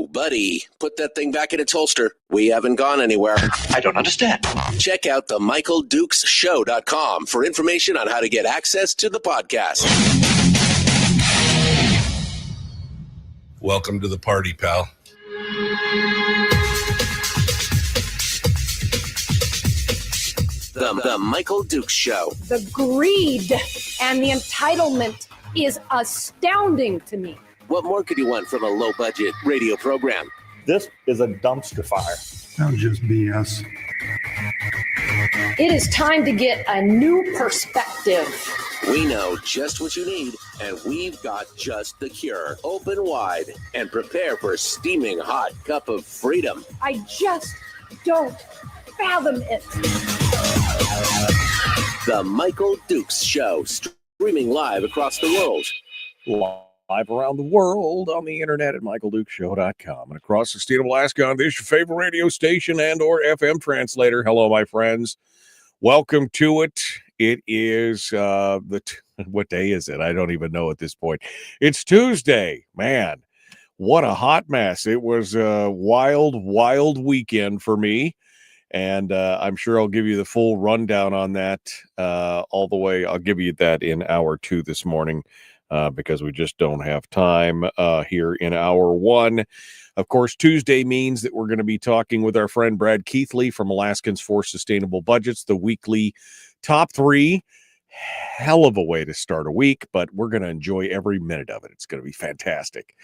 Whoa, buddy, put that thing back in its holster. We haven't gone anywhere. I don't understand. Check out the MichaelDukesShow.com for information on how to get access to the podcast. Welcome to the party, pal. The Michael Dukes Show. The greed and the entitlement is astounding to me. What more could you want from a low-budget radio program? This is a dumpster fire. That was just BS. It is time to get a new perspective. We know just what you need, and we've got just the cure. Open wide and prepare for a steaming hot cup of freedom. I just don't fathom it. The Michael Dukes Show, streaming live across the world. Live around the world on the internet at MichaelDukesShow.com and across the state of Alaska on this your favorite radio station and or FM translator. Hello, my friends. Welcome to it. It is what day is it? I don't even know at this point. It's Tuesday. Man, what a hot mess. It was a wild weekend for me. And I'm sure I'll give you the full rundown on that all the way. I'll give you that in hour 2 this morning. Because we just don't have time here in hour 1. Of course, Tuesday means that we're going to be talking with our friend Brad Keithley from Alaskans for Sustainable Budgets, the weekly top 3. Hell of a way to start a week, but we're going to enjoy every minute of it. It's going to be fantastic.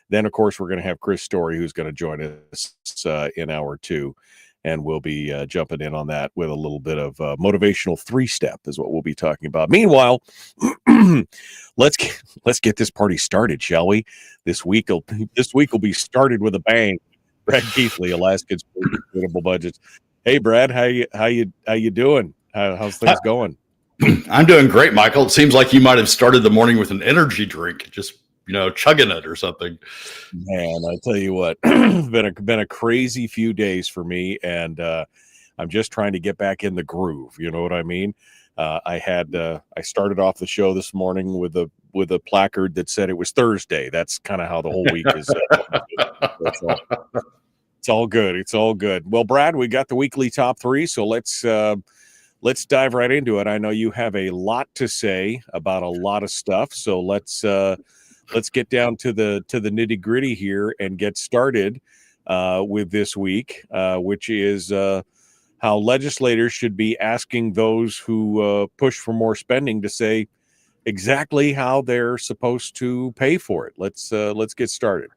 Then, of course, we're going to have Chris Story, who's going to join us in hour 2. And we'll be jumping in on that with a little bit of motivational 3-step is what we'll be talking about. Meanwhile, let's get this party started, shall we? This week will be started with a bang. Brad Keithley, Alaskans for Sustainable Budgets. Hey, Brad, how you doing? How's things going? I'm doing great, Michael. It seems like you might have started the morning with an energy drink, just chugging it or something. Man, I tell you what, been a crazy few days for me, and I'm just trying to get back in the groove. You know what I mean? I started off the show this morning with a placard that said it was Thursday. That's kind of how the whole week is. It's all good. It's all good. Well, Brad, we got the weekly top 3, so let's dive right into it. I know you have a lot to say about a lot of stuff, so let's get down to the nitty gritty here and get started with this week, which is how legislators should be asking those who push for more spending to say exactly how they're supposed to pay for it. Let's get started.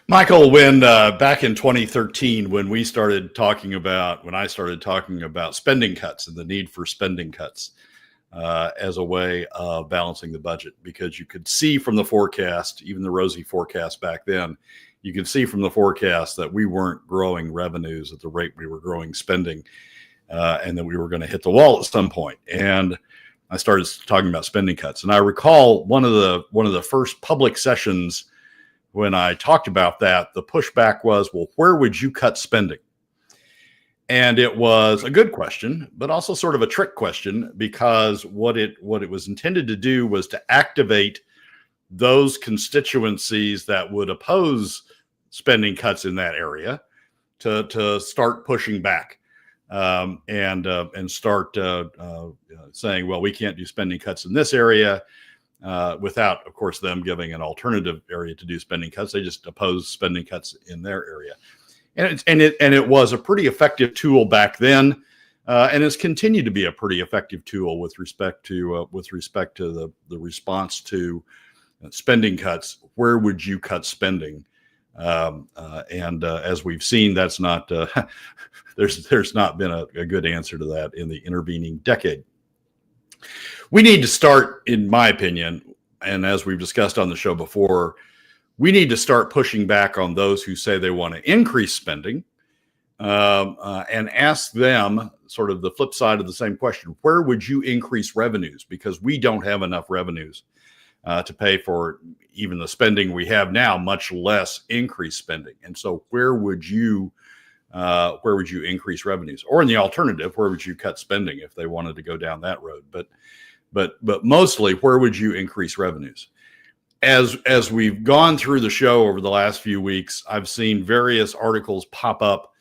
Michael, when back in 2013, when I started talking about spending cuts and the need for spending cuts, as a way of balancing the budget, because you could see from the forecast, even the rosy forecast back then, you could see from the forecast that we weren't growing revenues at the rate we were growing spending, and that we were going to hit the wall at some point. And I started talking about spending cuts. And I recall one of the first public sessions when I talked about that, the pushback was, well, where would you cut spending? And it was a good question, but also sort of a trick question, because what it was intended to do was to activate those constituencies that would oppose spending cuts in that area to start pushing back and start saying, well, we can't do spending cuts in this area without, of course, them giving an alternative area to do spending cuts. They just oppose spending cuts in their area. And it was a pretty effective tool back then, and it's continued to be a pretty effective tool with respect to the response to spending cuts. Where would you cut spending? As we've seen, that's not there's not been a good answer to that in the intervening decade. We need to start, in my opinion, and as we've discussed on the show before, we need to start pushing back on those who say they want to increase spending and ask them sort of the flip side of the same question. Where would you increase revenues? Because we don't have enough revenues to pay for even the spending we have now, much less increase spending. And so where would you increase revenues? Or in the alternative, where would you cut spending if they wanted to go down that road? But mostly, where would you increase revenues? as we've gone through the show over the last few weeks, I've seen various articles pop up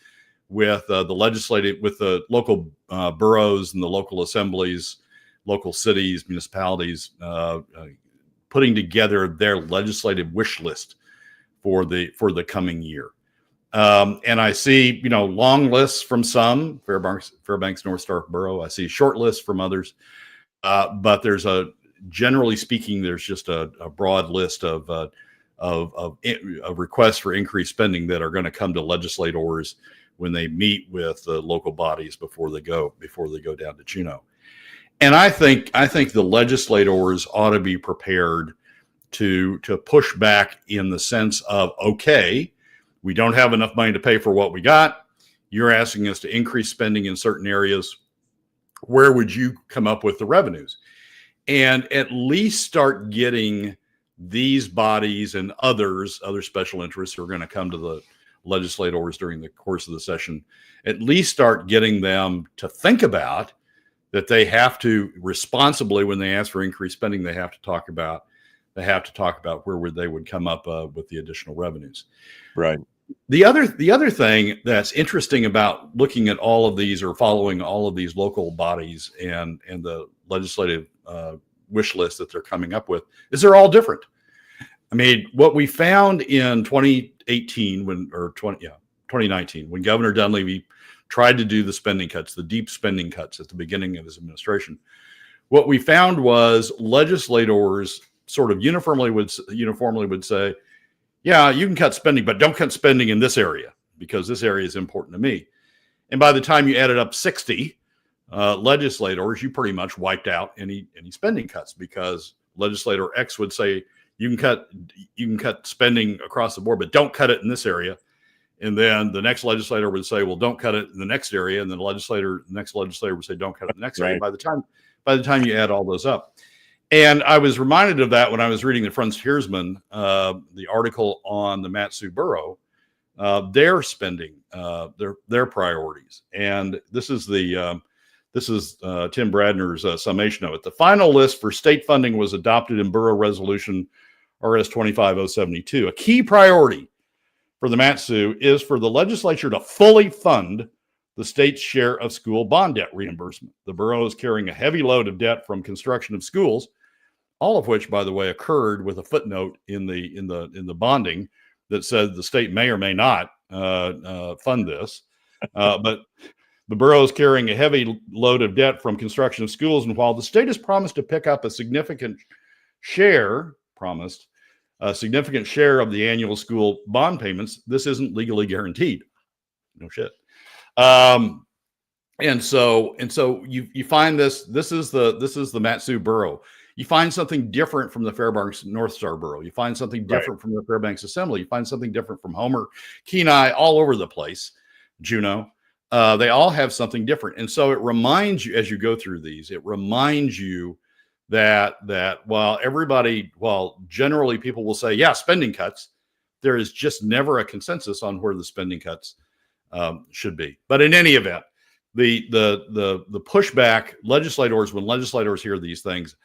with the local boroughs and the local assemblies, local cities, municipalities, putting together their legislative wish list for the coming year. And I see, long lists from some, Fairbanks, North Star Borough. I see short lists from others. But generally speaking, there's just a broad list of requests for increased spending that are going to come to legislators when they meet with the local bodies before they go down to Juneau. And I think the legislators ought to be prepared to push back in the sense of, okay, we don't have enough money to pay for what we got. You're asking us to increase spending in certain areas. Where would you come up with the revenues? And at least start getting these bodies and other special interests who are going to come to the legislators during the course of the session, at least start getting them to think about that they have to responsibly, when they ask for increased spending, they have to talk about where they would come up with the additional revenues. Right. The other thing that's interesting about looking at all of these or following all of these local bodies and the legislative wish list that they're coming up with is they're all different. I mean, what we found in 2019, when Governor Dunleavy tried to do the spending cuts, the deep spending cuts at the beginning of his administration, what we found was legislators sort of uniformly would say, yeah, you can cut spending, but don't cut spending in this area because this area is important to me. And by the time you added up 60 legislators, you pretty much wiped out any spending cuts, because legislator X would say you can cut spending across the board, but don't cut it in this area. And then the next legislator would say, well, don't cut it in the next area. And then the next legislator would say, don't cut it in the next area. By the time you add all those up. And I was reminded of that when I was reading the Frontiersman, the article on the Mat-Su Borough, their spending, their priorities. And this is Tim Bradner's summation of it. The final list for state funding was adopted in Borough Resolution RS 25072. A key priority for the Mat-Su is for the legislature to fully fund the state's share of school bond debt reimbursement. The borough is carrying a heavy load of debt from construction of schools, all of which, by the way, occurred with a footnote in the bonding that said the state may or may not fund this. But the borough is carrying a heavy load of debt from construction of schools, and while the state has promised to pick up a significant share of the annual school bond payments, this isn't legally guaranteed. No shit. And so you find this is the Mat-Su Borough. You find something different from the Fairbanks North Star Borough. You find something different from the Fairbanks Assembly. You find something different from Homer, Kenai, all over the place, Juneau. They all have something different. And so it reminds you, as you go through these, it reminds you that while generally people will say, yeah, spending cuts, there is just never a consensus on where the spending cuts should be. But in any event, the pushback, when legislators hear these things,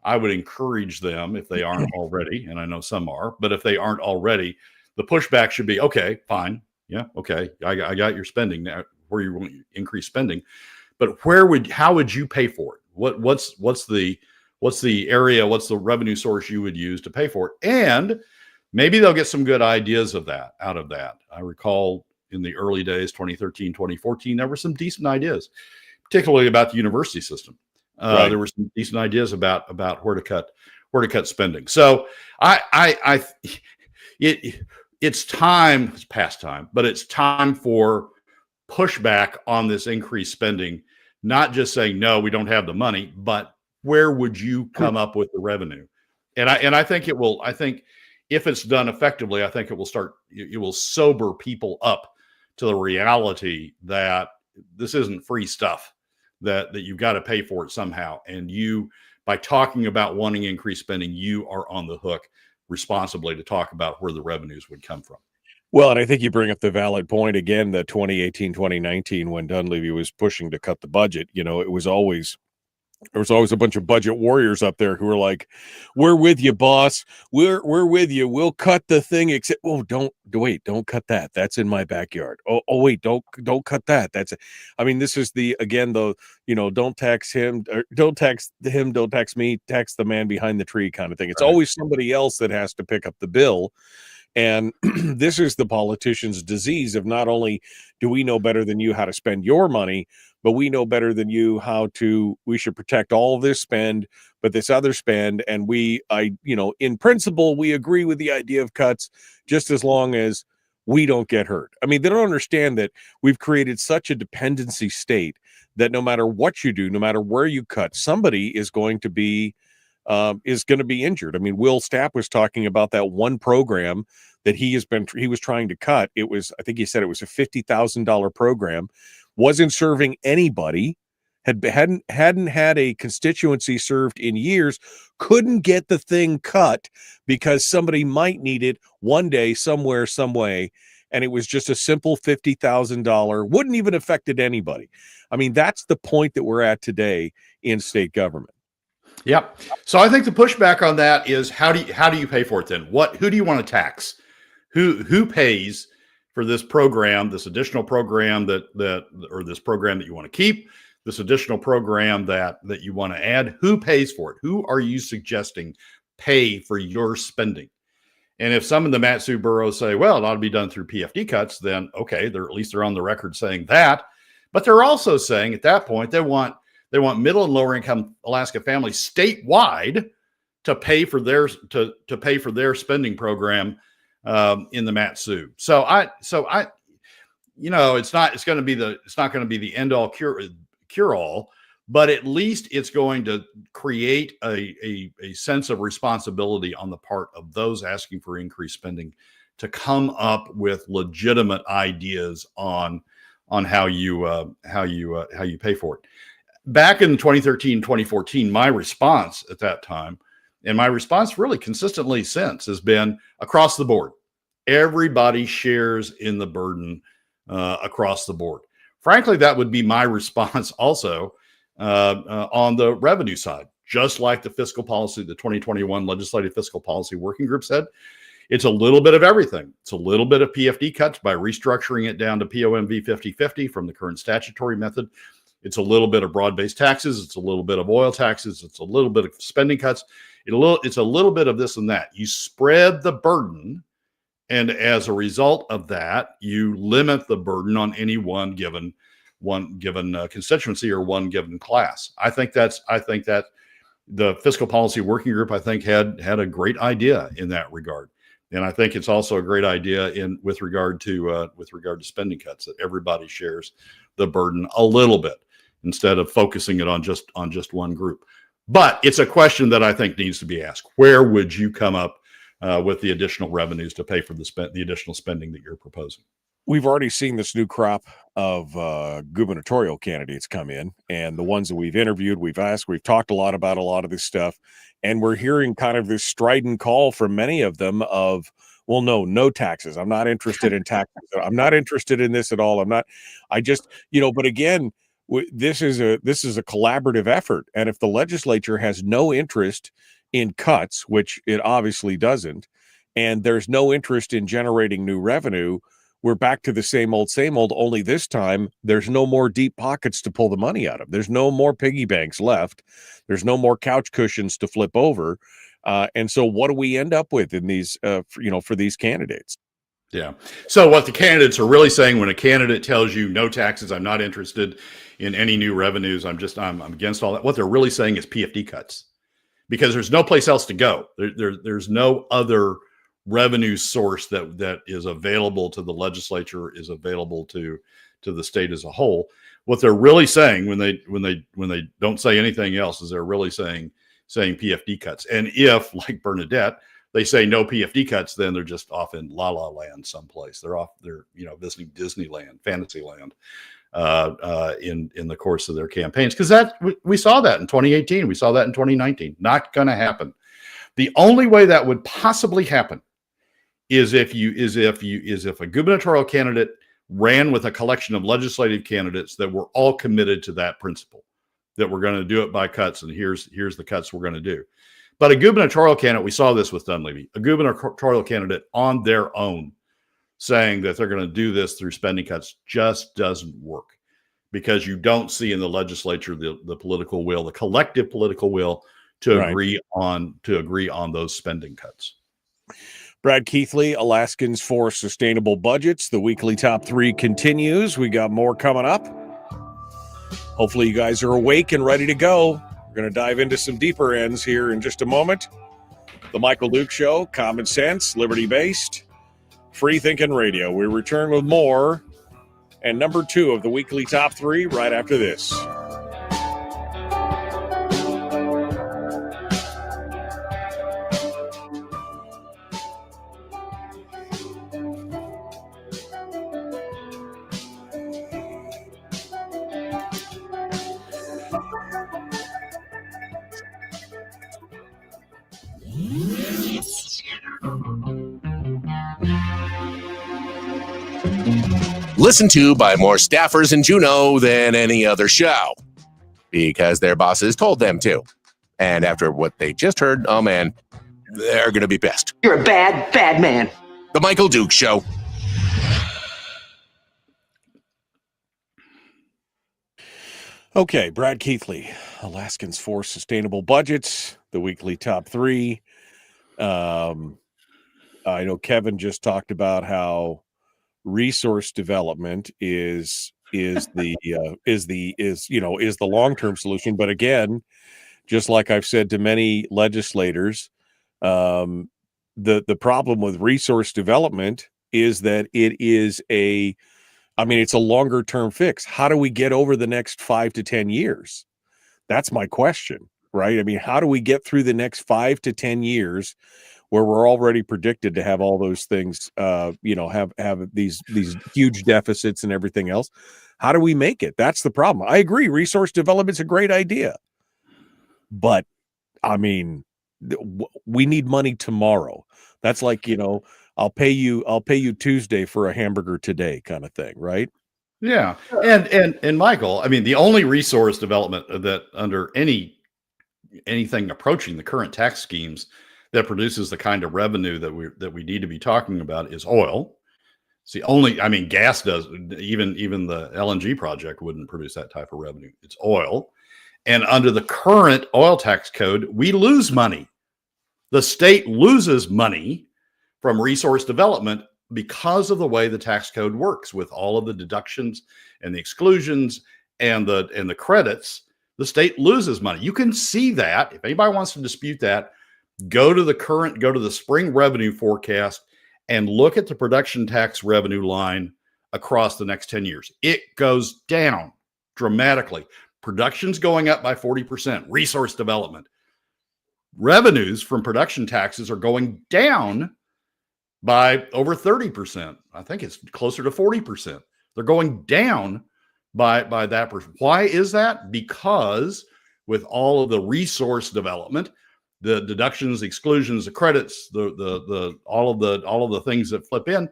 I would encourage them, if they aren't already, and I know some are, but if they aren't already, the pushback should be, okay, fine. Yeah. Okay. I got your spending now, where you want to increase spending, but how would you pay for it? What's the area? What's the revenue source you would use to pay for it? And maybe they'll get some good ideas out of that. I recall in the early days, 2013, 2014, there were some decent ideas, particularly about the university system. There were some decent ideas about where to cut spending. So it's past time, but it's time for pushback on this increased spending, not just saying, no, we don't have the money, but where would you come up with the revenue? And I think it will, if it's done effectively, I think it will sober people up to the reality that this isn't free stuff, that you've got to pay for it somehow. And by talking about wanting increased spending, you are on the hook responsibly to talk about where the revenues would come from. Well, and I think you bring up the valid point again, that 2018, 2019, when Dunleavy was pushing to cut the budget, it was always There was always a bunch of budget warriors up there who were like, "We're with you, boss. We're with you. We'll cut the thing." Except, oh, don't cut that. That's in my backyard. Wait, don't cut that. That's, I mean, this is don't tax him, or don't tax him, don't tax me, tax the man behind the tree kind of thing. It's always somebody else that has to pick up the bill. And this is the politician's disease of not only do we know better than you how to spend your money, but we know better than you we should protect all of this spend, but this other spend. And in principle, we agree with the idea of cuts just as long as we don't get hurt. I mean, they don't understand that we've created such a dependency state that no matter what you do, no matter where you cut, somebody is going to be injured. I mean, Will Stapp was talking about that one program that he was trying to cut. I think he said it was a $50,000 program, wasn't serving anybody, hadn't had a constituency served in years, couldn't get the thing cut because somebody might need it one day, somewhere, some way. And it was just a simple $50,000, wouldn't even affected anybody. I mean, that's the point that we're at today in state government. Yep. So I think the pushback on that is how do you pay for it then? Who do you want to tax? Who pays for this program, this additional program or this program that you want to keep, this additional program that you want to add? Who pays for it? Who are you suggesting pay for your spending? And if some of the Mat-Su boroughs say, well, it ought to be done through PFD cuts, then okay, at least they're on the record saying that. But they're also saying at that point they want middle and lower income Alaska families statewide to pay for their spending program in the Mat-Su. So it's not going to be the end all cure all, but at least it's going to create a sense of responsibility on the part of those asking for increased spending to come up with legitimate ideas on how you pay for it. Back in 2013, 2014, my response at that time, and my response really consistently since, has been across the board. Everybody shares in the burden across the board. Frankly, that would be my response also on the revenue side. Just like the fiscal policy, the 2021 Legislative Fiscal Policy Working Group said, it's a little bit of everything. It's a little bit of PFD cuts by restructuring it down to POMV 50/50 from the current statutory method. It's a little bit of broad-based taxes. It's a little bit of oil taxes. It's a little bit of spending cuts. It's a little bit of this and that. You spread the burden, and as a result of that, you limit the burden on any one given constituency or one given class. I think that the Fiscal Policy Working Group, I think, had a great idea in that regard, and I think it's also a great idea with regard to spending cuts, that everybody shares the burden a little bit, instead of focusing it on just one group. But it's a question that I think needs to be asked. Where would you come up with the additional revenues to pay for the additional spending that you're proposing? We've already seen this new crop of gubernatorial candidates come in, and the ones that we've interviewed, we've asked, we've talked a lot about a lot of this stuff, and we're hearing kind of this strident call from many of them of, well, no taxes. I'm not interested in taxes. I'm not interested in this at all. but again, this is a collaborative effort. And if the legislature has no interest in cuts, which it obviously doesn't, and there's no interest in generating new revenue, we're back to the same old, only this time there's no more deep pockets to pull the money out of. There's no more piggy banks left. There's no more couch cushions to flip over. And so what do we end up with in these, for these candidates? Yeah. So what the candidates are really saying, when a candidate tells you no taxes, I'm not interested in any new revenues, I'm against all that, what they're really saying is PFD cuts, because there's no place else to go. There's no other revenue source that is available to the legislature, is available to the state as a whole. What they're really saying when they don't say anything else is they're really saying PFD cuts. And if, like Bernadette, they say no PFD cuts, then they're just off in La La Land someplace. They're visiting Disneyland, Fantasyland in the course of their campaigns, because we saw that in 2018, we saw that in 2019. Not going to happen. The only way that would possibly happen is if a gubernatorial candidate ran with a collection of legislative candidates that were all committed to that principle, that we're going to do it by cuts, and here's the cuts we're going to do. But a gubernatorial candidate, we saw this with Dunleavy, a gubernatorial candidate on their own saying that they're going to do this through spending cuts just doesn't work, because you don't see in the legislature the political will, the collective political will to agree on those spending cuts. Brad Keithley, Alaskans for Sustainable Budgets. The weekly top 3 continues. We got more coming up. Hopefully you guys are awake and ready to go. We're going to dive into some deeper ends here in just a moment. The Michael Duke Show, common sense, liberty-based, free-thinking radio. We return with more and number 2 of the weekly top 3 right after this. Listened to by more staffers in Juneau than any other show, because their bosses told them to. And after what they just heard, oh man, they're going to be pissed. You're a bad, bad man. The Michael Duke Show. Okay, Brad Keithley, Alaskans for Sustainable Budgets, the weekly top 3. I know Kevin just talked about how resource development is the long-term solution. But again, just like I've said to many legislators, the problem with resource development is that it's a longer term fix. How do we get over the next 5 to 10 years? That's my question, right? I mean, how do we get through the next 5 to 10 years where we're already predicted to have all those things, have these huge deficits and everything else? How do we make it? That's the problem. I agree. Resource development's a great idea, but I mean, we need money tomorrow. That's like, I'll pay you Tuesday for a hamburger today kind of thing, right? Yeah. And Michael, I mean, the only resource development that under anything approaching the current tax schemes that produces the kind of revenue that we need to be talking about is oil. It's the only, I mean, gas does, even the LNG project wouldn't produce that type of revenue. It's oil. And under the current oil tax code, we lose money. The state loses money from resource development because of the way the tax code works, with all of the deductions and the exclusions and the credits. The state loses money. You can see that. If anybody wants to dispute that, go to the spring revenue forecast and look at the production tax revenue line across the next 10 years. It goes down dramatically. Production's going up by 40%. Resource development. Revenues from production taxes are going down by over 30%. I think it's closer to 40%. They're going down by that. Why is that? Because with all of the resource development, the deductions, the exclusions, the credits, the all of the things that flip in,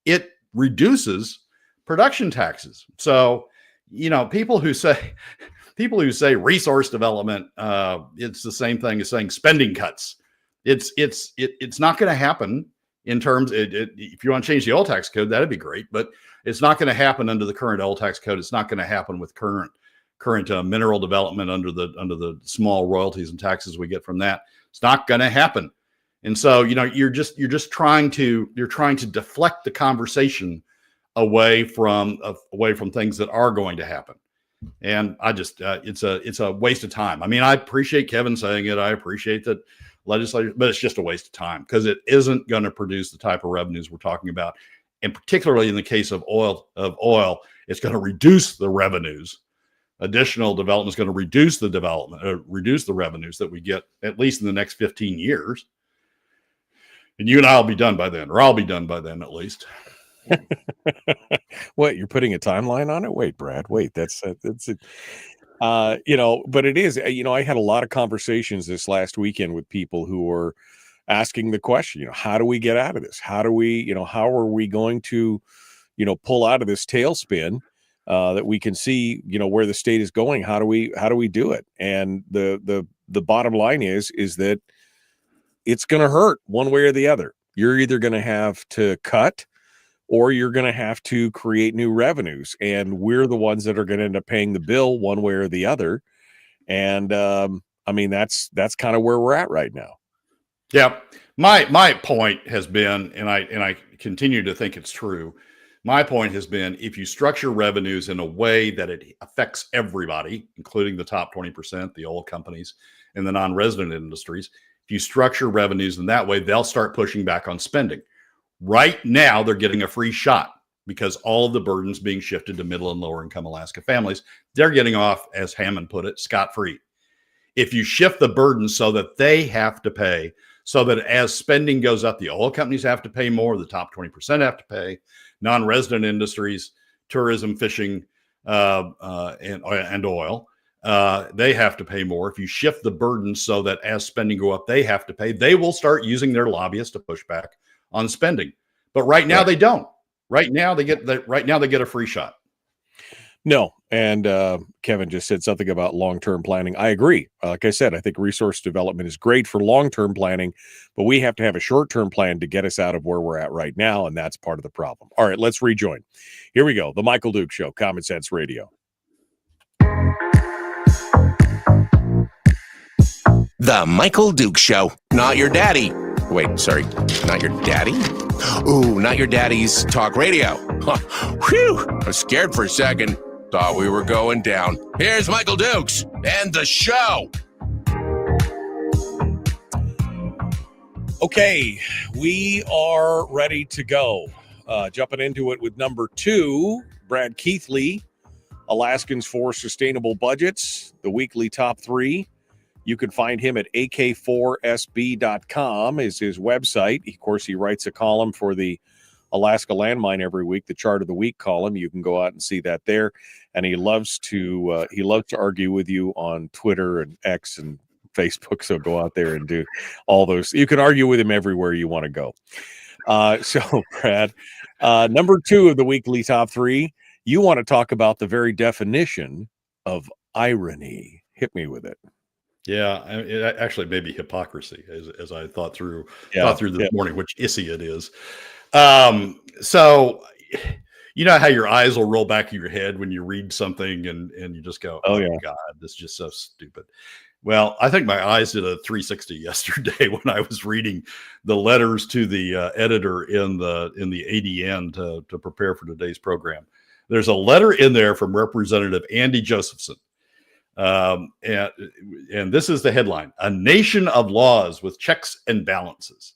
it reduces production taxes. So, people who say resource development, it's the same thing as saying spending cuts. It's not going to happen in terms. If you want to change the oil tax code, that'd be great, but it's not going to happen under the current oil tax code. It's not going to happen with current mineral development under the small royalties and taxes we get from that. It's not going to happen. And so, you're just trying to deflect the conversation away from things that are going to happen. And I just, it's a waste of time. I mean, I appreciate Kevin saying it. I appreciate that legislators, but it's just a waste of time, because it isn't going to produce the type of revenues we're talking about. And particularly in the case of oil, it's going to reduce the revenues. Additional development is going to reduce the revenues that we get, at least in the next 15 years. And you and I will be done by then, or I'll be done by then at least. What, you're putting a timeline on it? Wait, Brad, wait, that's it. But it is, I had a lot of conversations this last weekend with people who were asking the question, how do we get out of this? How do we, how are we going to, pull out of this tailspin that we can see, where the state is going. How do we do it? And the bottom line is that it's going to hurt one way or the other. You're either going to have to cut, or you're going to have to create new revenues, and we're the ones that are going to end up paying the bill one way or the other. And that's kind of where we're at right now. Yeah, my point has been, and I continue to think it's true. My point has been, if you structure revenues in a way that it affects everybody, including the top 20%, the oil companies, and the non-resident industries, if you structure revenues in that way, they'll start pushing back on spending. Right now, they're getting a free shot because all of the burdens being shifted to middle and lower income Alaska families. They're getting off, as Hammond put it, scot-free. If you shift the burden so that they have to pay, so that as spending goes up, the oil companies have to pay more, the top 20% have to pay, non-resident industries, tourism, fishing, and oil, they have to pay more. If you shift the burden so that as spending go up, they have to pay, they will start using their lobbyists to push back on spending. But right now they don't. Right now they get a free shot. No. And Kevin just said something about long-term planning. I agree. Like I said, I think resource development is great for long-term planning, but we have to have a short-term plan to get us out of where we're at right now, and that's part of the problem. All right, let's rejoin. Here we go. The Michael Duke Show, Common Sense Radio. The Michael Duke Show. Not your daddy. Wait, sorry. Not your daddy? Ooh, not your daddy's talk radio. Whew. I was scared for a second. Thought we were going down. Here's Michael Dukes and the show. Okay, we are ready to go. Jumping into it with number 2, Brad Keithley, Alaskans for Sustainable Budgets, the weekly top 3. You can find him at ak4sb.com is his website. Of course, he writes a column for the Alaska Landmine every week, the Chart of the Week column. You can go out and see that there. And he loves to argue with you on Twitter and X and Facebook. So go out there and do all those. You can argue with him everywhere you want to go. So Brad, number 2 of the weekly top 3, you want to talk about the very definition of irony. Hit me with it. Yeah, it actually may be hypocrisy, as I thought through this morning, which issy it is. So you know how your eyes will roll back in your head when you read something and you just go, oh yeah, God, this is just so stupid. Well, I think my eyes did a 360 yesterday when I was reading the letters to the editor in the ADN to prepare for today's program. There's a letter in there from Representative Andy Josephson. And this is the headline: "A nation of laws with checks and balances."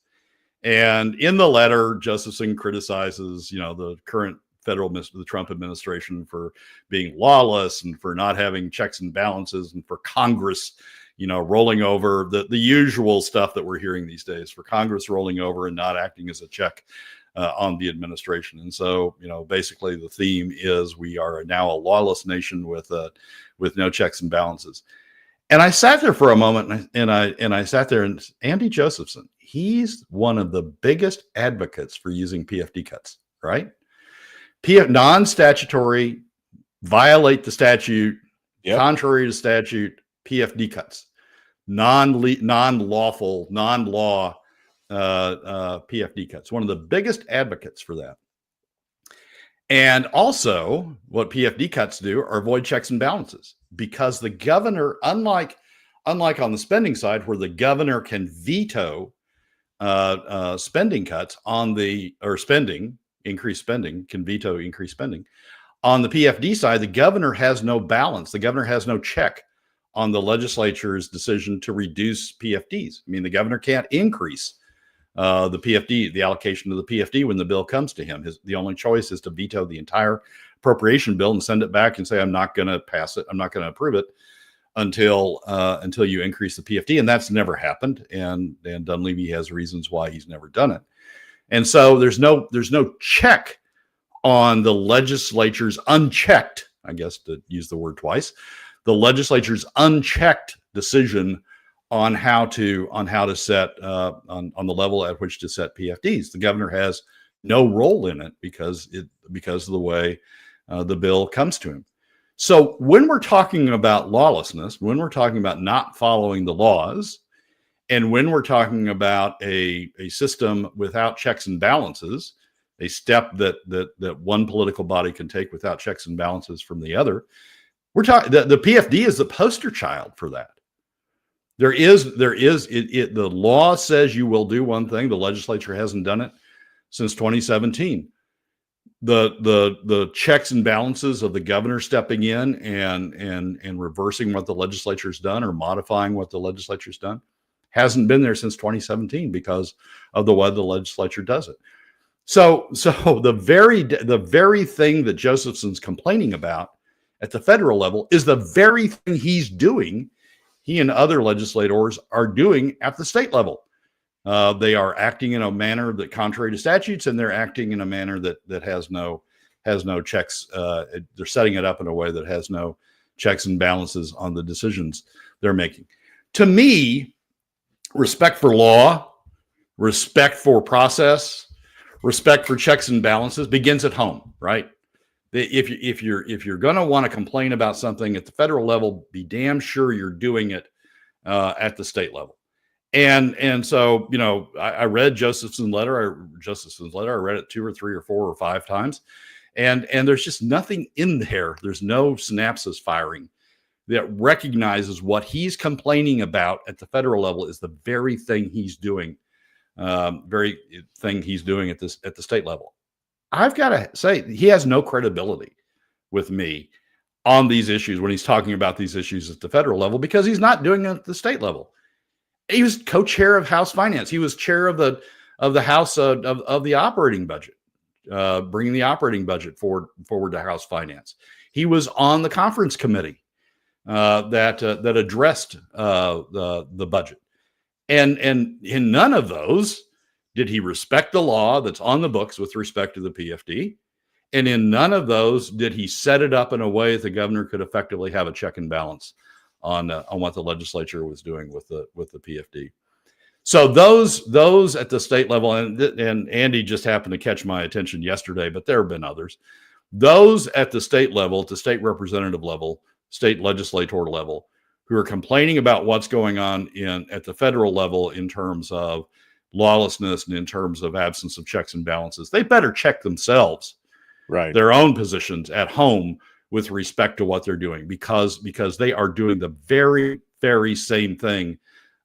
And in the letter, Josephson criticizes, the current the Trump administration for being lawless and for not having checks and balances, and for Congress, rolling over the usual stuff that we're hearing these days, for Congress rolling over and not acting as a check on the administration. And so, basically the theme is we are now a lawless nation with no checks and balances. And I sat there for a moment and I sat there, and Andy Josephson, he's one of the biggest advocates for using PFD cuts, right? Non-statutory, violate the statute, contrary to statute, PFD cuts, non-lawful, non-law PFD cuts. One of the biggest advocates for that. And also what PFD cuts do are avoid checks and balances, because the governor, unlike on the spending side, where the governor can veto spending cuts increased spending, can veto increased spending. On the PFD side, the governor has no balance. The governor has no check on the legislature's decision to reduce PFDs. I mean, the governor can't increase the PFD, the allocation to the PFD when the bill comes to him. The only choice is to veto the entire appropriation bill and send it back and say, I'm not going to pass it. I'm not going to approve it until you increase the PFD. And that's never happened. And Dunleavy has reasons why he's never done it. And so there's no check on the legislature's unchecked, I guess to use the word twice, the legislature's unchecked decision on how to set on the level at which to set PFDs. The governor has no role in it because of the way the bill comes to him. So when we're talking about lawlessness, when we're talking about not following the laws, and when we're talking about a system without checks and balances, a step that one political body can take without checks and balances from the other, we're talking the PFD is the poster child for that. The law says you will do one thing. The legislature hasn't done it since 2017. The checks and balances of the governor stepping in and reversing what the legislature's done or modifying what the legislature's done hasn't been there since 2017 because of the way the legislature does it. So the very thing that Josephson's complaining about at the federal level is the very thing he and other legislators are doing at the state level. They are acting in a manner that contrary to statutes, and they're acting in a manner that has no checks. They're setting it up in a way that has no checks and balances on the decisions they're making. To me, respect for law, respect for process, respect for checks and balances begins at home, right? If you're going to want to complain about something at the federal level, be damn sure you're doing it at the state level. And so, I read Josephson's letter. I read it 2 or 3 or 4 or 5 times, and there's just nothing in there. There's no synapses firing that recognizes what he's complaining about at the federal level is the very thing he's doing, at the state level. I've got to say, he has no credibility with me on these issues when he's talking about these issues at the federal level, because he's not doing it at the state level. He was co-chair of House Finance. He was chair of the House of the operating budget, bringing the operating budget forward to House Finance. He was on the conference committee that addressed the budget, and in none of those did he respect the law that's on the books with respect to the PFD, and in none of those did he set it up in a way that the governor could effectively have a check and balance on what the legislature was doing with the PFD. So those at the state level, and Andy just happened to catch my attention yesterday, but there have been others. Those at the state level, at the state representative level, state legislator level, who are complaining about what's going on at the federal level in terms of lawlessness and in terms of absence of checks and balances, they better check themselves, right, their own positions at home with respect to what they're doing, because they are doing the very, very same thing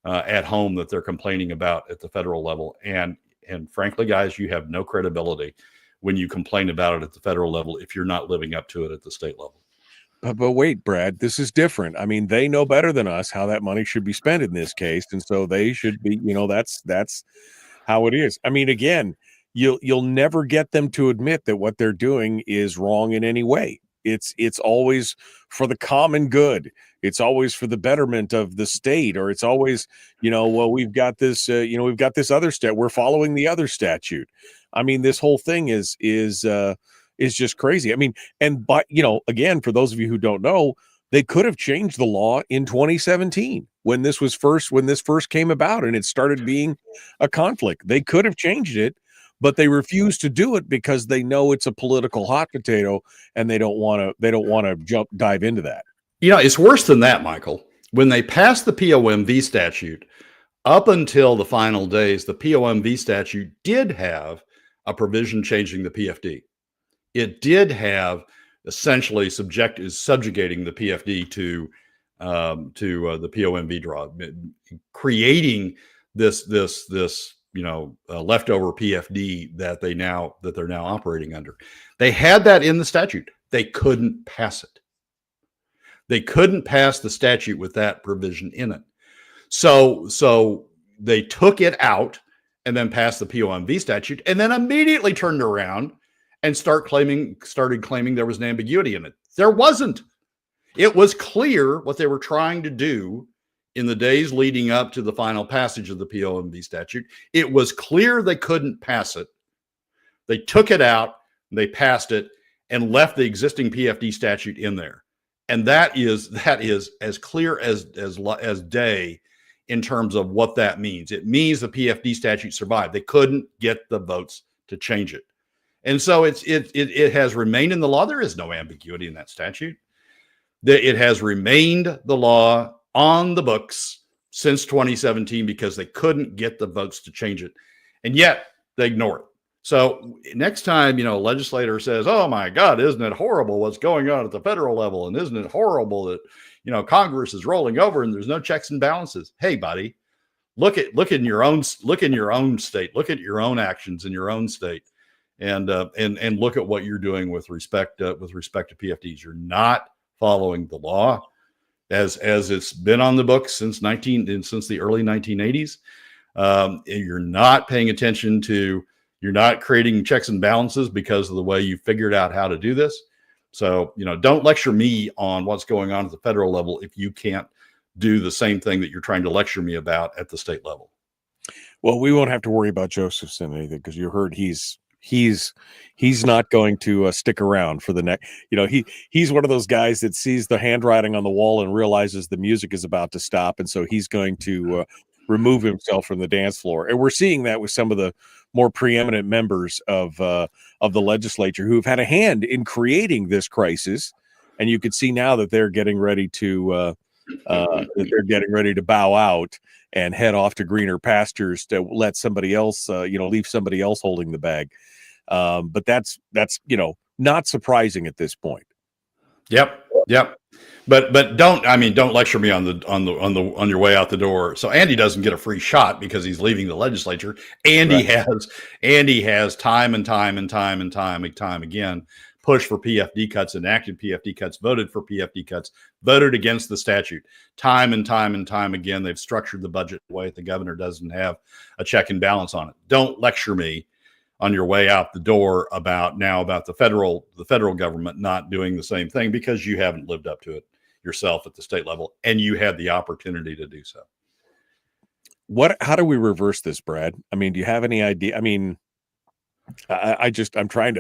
at home that they're complaining about at the federal level. And frankly, guys, you have no credibility when you complain about it at the federal level if you're not living up to it at the state level. But wait, Brad, this is different. I mean, they know better than us how that money should be spent in this case, and so they should be. That's how it is. I mean, again, you'll never get them to admit that what they're doing is wrong in any way. It's always for the common good. It's always for the betterment of the state, or it's always, we've got this, we've got this other we're following the other statute. I mean, this whole thing is just crazy. I mean, but again, for those of you who don't know, they could have changed the law in 2017 when this first came about and it started being a conflict. They could have changed it, but they refuse to do it because they know it's a political hot potato and they don't want to dive into that. It's worse than that, Michael. When they passed the POMV statute, up until the final days, the POMV statute did have a provision changing the PFD. It did have essentially subjugating the PFD to the POMV draw, creating this leftover PFD that they're now operating under. They had that in the statute. They couldn't pass it. They couldn't pass the statute with that provision in it. So they took it out and then passed the POMV statute, and then immediately turned around and started claiming there was an ambiguity in it. There wasn't. It was clear what they were trying to do in the days leading up to the final passage of the POMV statute. It was clear they couldn't pass it. They took it out, they passed it, and left the existing PFD statute in there. And that is as clear as day in terms of what that means. It means the PFD statute survived. They couldn't get the votes to change it. And so it has remained in the law. There is no ambiguity in that statute. It has remained the law on the books since 2017 because they couldn't get the votes to change it. And yet they ignore it. So next time, a legislator says, oh my God, isn't it horrible what's going on at the federal level? And isn't it horrible that, Congress is rolling over and there's no checks and balances? Hey, buddy, look in your own state, look at your own actions in your own state, and look at what you're doing with respect to PFDs. You're not following the law as it's been on the books since the early 1980s. You're not paying attention to. You're not creating checks and balances because of the way you figured out how to do this. So, don't lecture me on what's going on at the federal level if you can't do the same thing that you're trying to lecture me about at the state level. Well, we won't have to worry about Josephson anything because you heard he's not going to stick around for the next. He's one of those guys that sees the handwriting on the wall and realizes the music is about to stop, and so he's going to remove himself from the dance floor. And we're seeing that with some of the more preeminent members of the legislature who've had a hand in creating this crisis, and you could see now that they're getting ready to bow out and head off to greener pastures to let somebody else, leave somebody else holding the bag. But that's not surprising at this point. Yep. But don't lecture me on your way out the door. So Andy doesn't get a free shot because he's leaving the legislature. Andy has time and time again pushed for PFD cuts, enacted PFD cuts, voted for PFD cuts, voted against the statute. Time and time again, they've structured the budget the way the governor doesn't have a check and balance on it. Don't lecture me on your way out the door about the federal government not doing the same thing because you haven't lived up to it yourself at the state level, and you had the opportunity to do so. How do we reverse this, Brad? Do you have any idea? I'm trying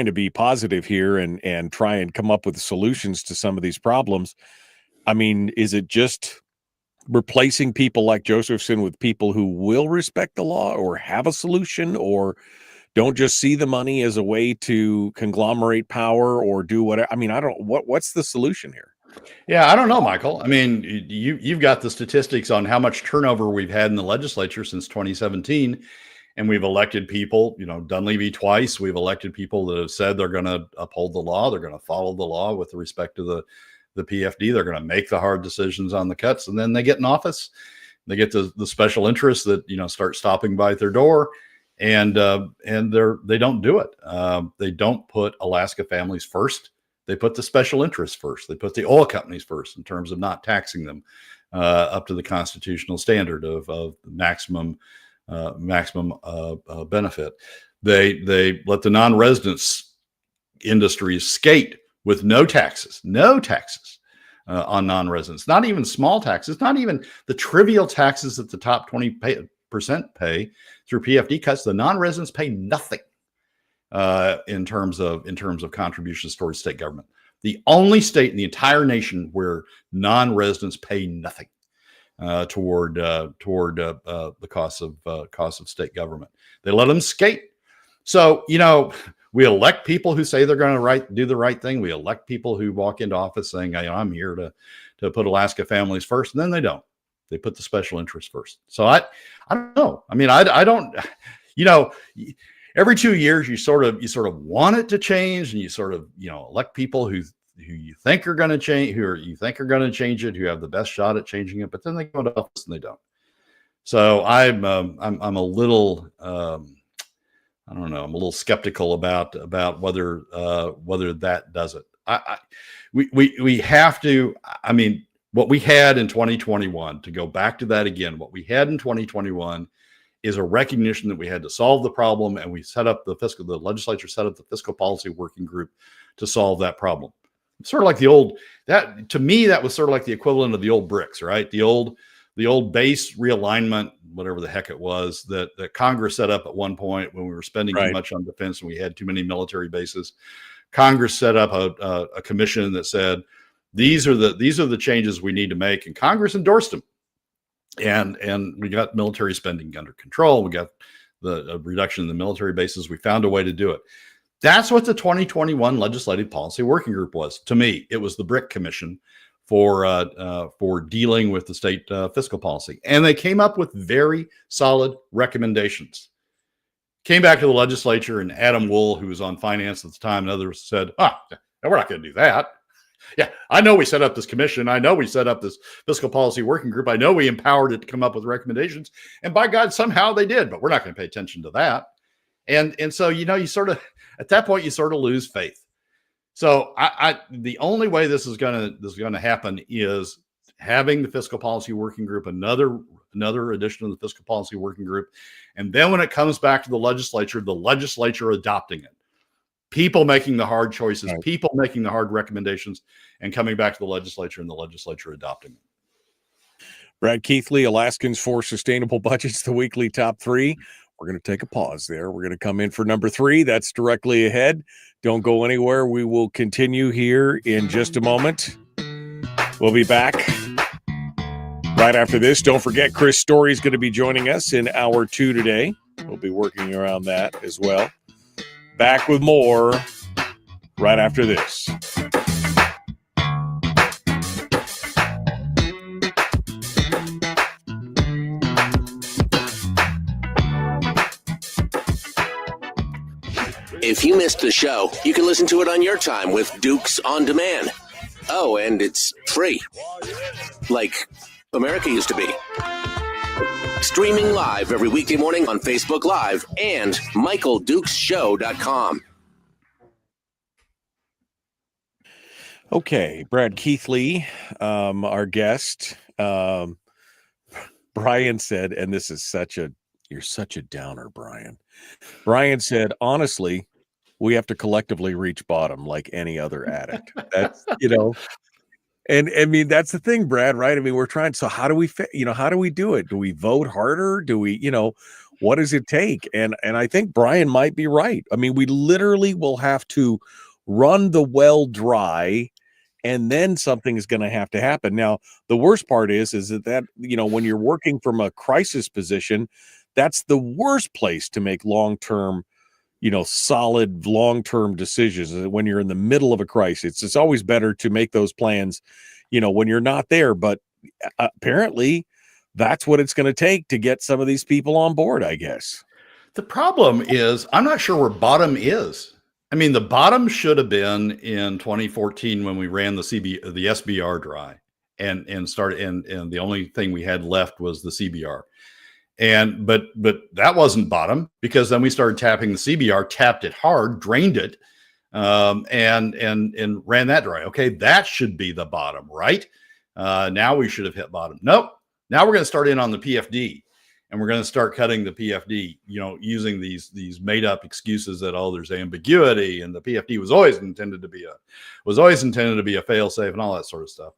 to be positive here and try and come up with solutions to some of these problems. Is it just replacing people like Josephson with people who will respect the law or have a solution, or don't just see the money as a way to conglomerate power or do whatever? What's the solution here? Yeah, I don't know, Michael. You've got the statistics on how much turnover we've had in the legislature since 2017. And we've elected people, Dunleavy twice. We've elected people that have said they're going to uphold the law. They're going to follow the law with respect to the PFD. They're going to make the hard decisions on the cuts. And then they get in office. They get the special interests that, start stopping by at their door. And they don't do it. They don't put Alaska families first. They put the special interests first. They put the oil companies first in terms of not taxing them up to the constitutional standard of maximum benefit. They let the non-residents industries skate with no taxes on non-residents, not even small taxes, not even the trivial taxes that the top 20% pay through PFD cuts. The non-residents pay nothing in terms of contributions towards state government. The only state in the entire nation where non-residents pay nothing toward the costs of state government. They let them skate. So, we elect people who say they're going to do the right thing. We elect people who walk into office saying, I'm here to put Alaska families first. And then they don't. They put the special interest first. So I don't know. I don't, every 2 years you sort of want it to change, and you sort of, elect people who you think are going to change, you think are going to change it, who have the best shot at changing it, but then they go to office and they don't. So I'm a little, I don't know, I'm a little skeptical about whether that does it. We have to, what we had in 2021, to go back to that again, what we had in 2021 is a recognition that we had to solve the problem, and we set up the legislature set up the fiscal policy working group to solve that problem. Sort of like to me, that was sort of like the equivalent of the old bricks, right? The old base realignment, whatever the heck it was, that Congress set up at one point when we were spending too much on defense and we had too many military bases. Congress set up a commission that said, these are the changes we need to make, and Congress endorsed them. And we got military spending under control. We got the reduction in the military bases. We found a way to do it. That's what the 2021 Legislative Policy Working Group was. To me, it was the BRIC Commission for dealing with the state fiscal policy. And they came up with very solid recommendations. Came back to the legislature, and Adam Wool, who was on finance at the time, and others said, we're not going to do that. Yeah, I know we set up this commission. I know we set up this fiscal policy working group. I know we empowered it to come up with recommendations. And by God, somehow they did, but we're not going to pay attention to that. And so, you sort of, at that point, you sort of lose faith. So the only way this is going to happen is having the fiscal policy working group, another edition of the fiscal policy working group. And then when it comes back to the legislature adopting it. People making the hard choices, right. People making the hard recommendations, and coming back to the legislature and the legislature adopting it. Brad Keithley, Alaskans for Sustainable Budgets, the weekly top 3. We're going to take a pause there. We're going to come in for number 3. That's directly ahead. Don't go anywhere. We will continue here in just a moment. We'll be back right after this. Don't forget, Chris Story is going to be joining us in hour 2 today. We'll be working around that as well. Back with more right after this. If you missed the show, you can listen to it on your time with Dukes On Demand. Oh, and it's free. Like America used to be. Streaming live every weekday morning on Facebook Live and MichaelDukesShow.com. Okay, Brad Keithley, our guest. Brian said, and this is you're such a downer, Brian. Brian said, honestly, we have to collectively reach bottom like any other addict. That's, And I mean, that's the thing, Brad, right? I mean, we're trying. So how do we, how do we do it? Do we vote harder? Do we, what does it take? And I think Brian might be right. I mean, we literally will have to run the well dry, and then something is going to have to happen. Now, the worst part is that, when you're working from a crisis position, that's the worst place to make long-term, solid long-term decisions. When you're in the middle of a crisis, it's always better to make those plans, when you're not there. But apparently that's what it's going to take to get some of these people on board, I guess. The problem is, I'm not sure where bottom is. I mean, the bottom should have been in 2014 when we ran the SBR dry and the only thing we had left was the CBR. But that wasn't bottom, because then we started tapping the CBR, tapped it hard, drained it, and ran that dry. Okay, that should be the bottom, right? Now we should have hit bottom. Nope. Now we're going to start in on the PFD, and we're going to start cutting the PFD. Using these made up excuses that there's ambiguity, and the PFD was always intended to be a fail safe and all that sort of stuff.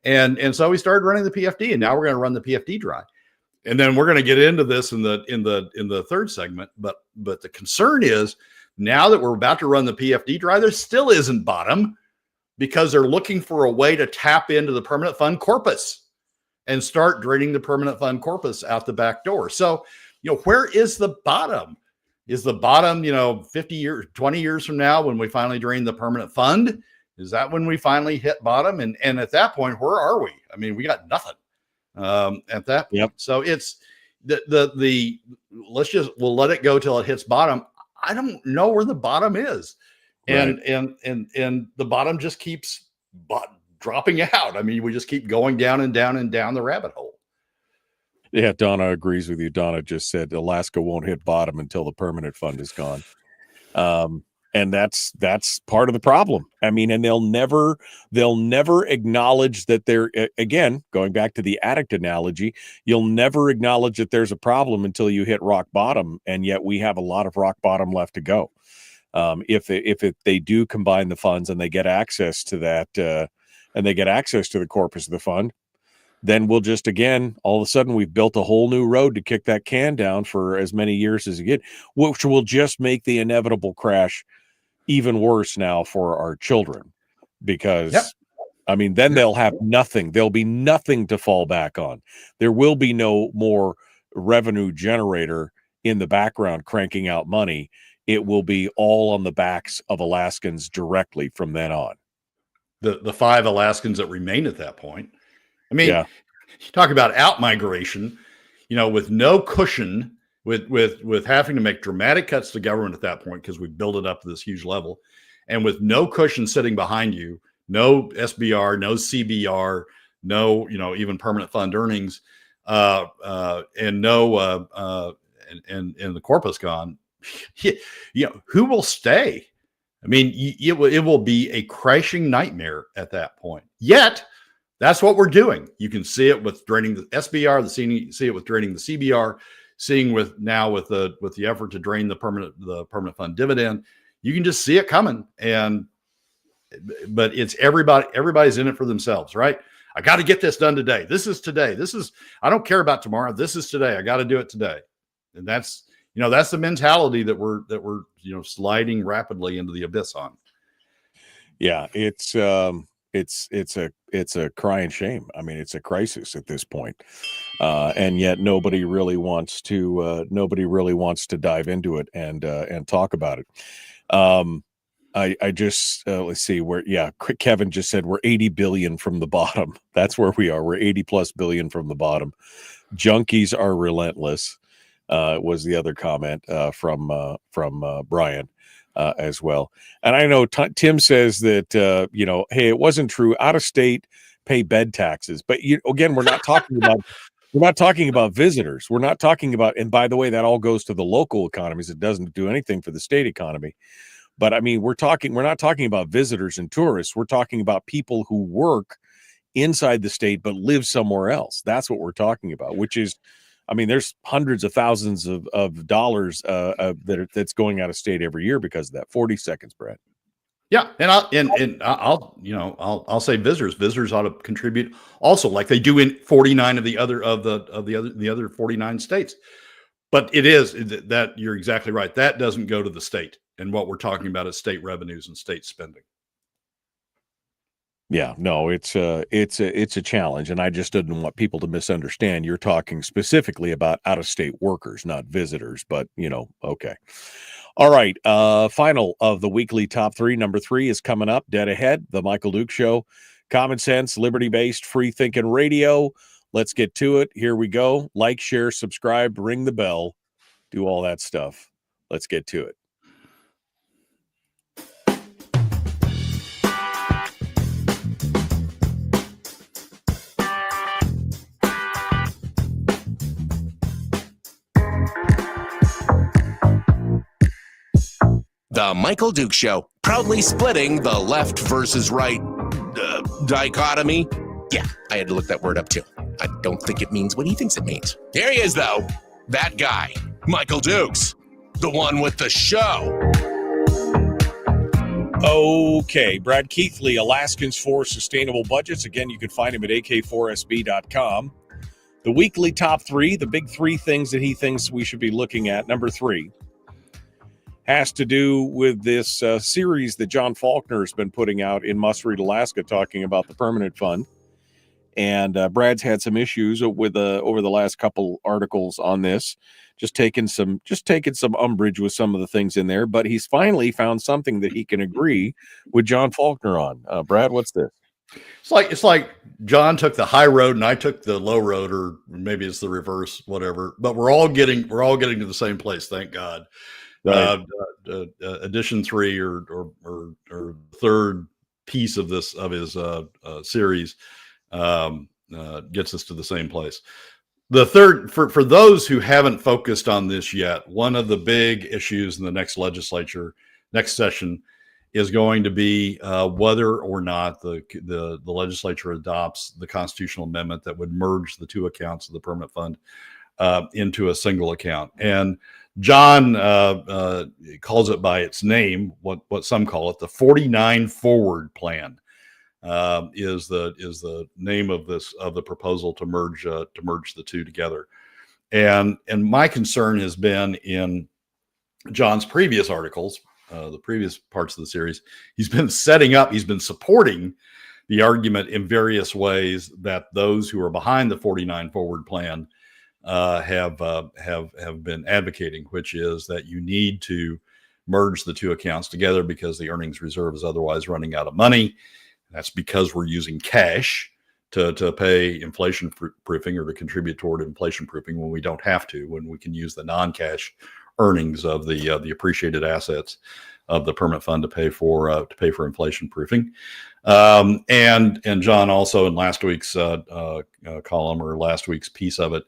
And so we started running the PFD, and now we're going to run the PFD dry. And then we're going to get into this in the third segment. But the concern is, now that we're about to run the PFD dry, there still isn't bottom, because they're looking for a way to tap into the permanent fund corpus and start draining the permanent fund corpus out the back door. So, where is the bottom? Is the bottom, 50 years, 20 years from now, when we finally drain the permanent fund? Is that when we finally hit bottom? And at that point, where are we? I mean, we got nothing. At that point. Yep. So it's we'll let it go till it hits bottom. I don't know where the bottom is. Right. And the bottom just keeps dropping out. I mean, we just keep going down and down and down the rabbit hole. Yeah, Donna agrees with you. Donna just said Alaska won't hit bottom until the permanent fund is gone. And that's part of the problem. I mean, and they'll never acknowledge that they're, again, going back to the addict analogy, you'll never acknowledge that there's a problem until you hit rock bottom. And yet we have a lot of rock bottom left to go. If they do combine the funds and they get access to that, and they get access to the corpus of the fund, then we'll just, again, all of a sudden we've built a whole new road to kick that can down for as many years as again, which will just make the inevitable crash even worse now for our children, because I mean, then they'll have nothing. There'll be nothing to fall back on. There will be no more revenue generator in the background cranking out money. It will be all on the backs of Alaskans directly from then on. The 5 Alaskans that remain at that point. I mean, Yeah. you talk about out-migration, with no cushion, with having to make dramatic cuts to government at that point because we built it up to this huge level, and with no cushion sitting behind you, no SBR, no CBR, no even permanent fund earnings, and no and the corpus gone. Who will stay? I mean, it will be a crashing nightmare at that point. Yet, that's what we're doing. You can see it with draining the SBR, see it with draining the CBR, seeing with the effort to drain the permanent fund dividend. You can just see it coming, but it's everybody's in it for themselves, right? I got to get this done today. This is today. I don't care about tomorrow. This is today. I got to do it today, and that's the mentality that we're sliding rapidly into the abyss on. Yeah, it's a crying shame. I mean, it's a crisis at this point, and yet nobody really wants to dive into it and talk about it. I just let's see where. Yeah, Kevin just said we're 80 billion from the bottom. That's where we are. We're 80 plus billion from the bottom. Junkies are relentless. Was the other comment from Brian as well. And I know Tim says that hey, it wasn't true. Out of state pay bed taxes, but again, we're not talking about visitors. We're not talking about. And by the way, that all goes to the local economies. It doesn't do anything for the state economy. But I mean, we're not talking about visitors and tourists. We're talking about people who work inside the state but live somewhere else. That's what we're talking about, which is, I mean, there's hundreds of thousands of dollars that's going out of state every year because of that. 40 seconds, Brad. Yeah, and I'll say visitors ought to contribute also, like they do in 49 of the other 49 states. But it is that you're exactly right. That doesn't go to the state, and what we're talking about is state revenues and state spending. Yeah, no, it's a challenge, and I just didn't want people to misunderstand. You're talking specifically about out-of-state workers, not visitors, but okay. All right, final of the weekly top 3. Number 3 is coming up, dead ahead, The Michael Duke Show. Common sense, liberty-based, free-thinking radio. Let's get to it. Here we go. Like, share, subscribe, ring the bell, do all that stuff. Let's get to it. The Michael Duke Show, proudly splitting the left versus right dichotomy. Yeah, I had to look that word up too. I don't think it means what he thinks it means. Here he is, though. That guy, Michael Dukes, the one with the show. Okay, Brad Keithley, Alaskans for Sustainable Budgets. Again, you can find him at ak4sb.com. The weekly top 3, the big 3 things that he thinks we should be looking at. Number 3 has to do with this series that Jon Faulkner has been putting out in Must Read Alaska, talking about the permanent fund. And Brad's had some issues with over the last couple articles on this, just taking some umbrage with some of the things in there. But he's finally found something that he can agree with Jon Faulkner on. Brad, what's this? It's like John took the high road and I took the low road, or maybe it's the reverse, whatever. But we're all getting to the same place, thank God. Right. Edition 3 or third piece of his series gets us to the same place. The third, for those who haven't focused on this yet, one of the big issues in the next session is going to be whether or not the legislature adopts the constitutional amendment that would merge the 2 accounts of the permanent fund into a single account. And John calls it by its name, what some call it, the 49 Forward Plan is the name of the proposal to merge the 2 together. And my concern has been in John's previous articles, the previous parts of the series, he's been supporting the argument in various ways that those who are behind the 49 Forward Plan have been advocating, which is that you need to merge the two accounts together because the earnings reserve is otherwise running out of money. That's because we're using cash to pay inflation proofing or to contribute toward inflation proofing when we don't have to, when we can use the non-cash earnings of the appreciated assets of the permanent fund to pay for inflation proofing. And John also in last week's column or last week's piece of it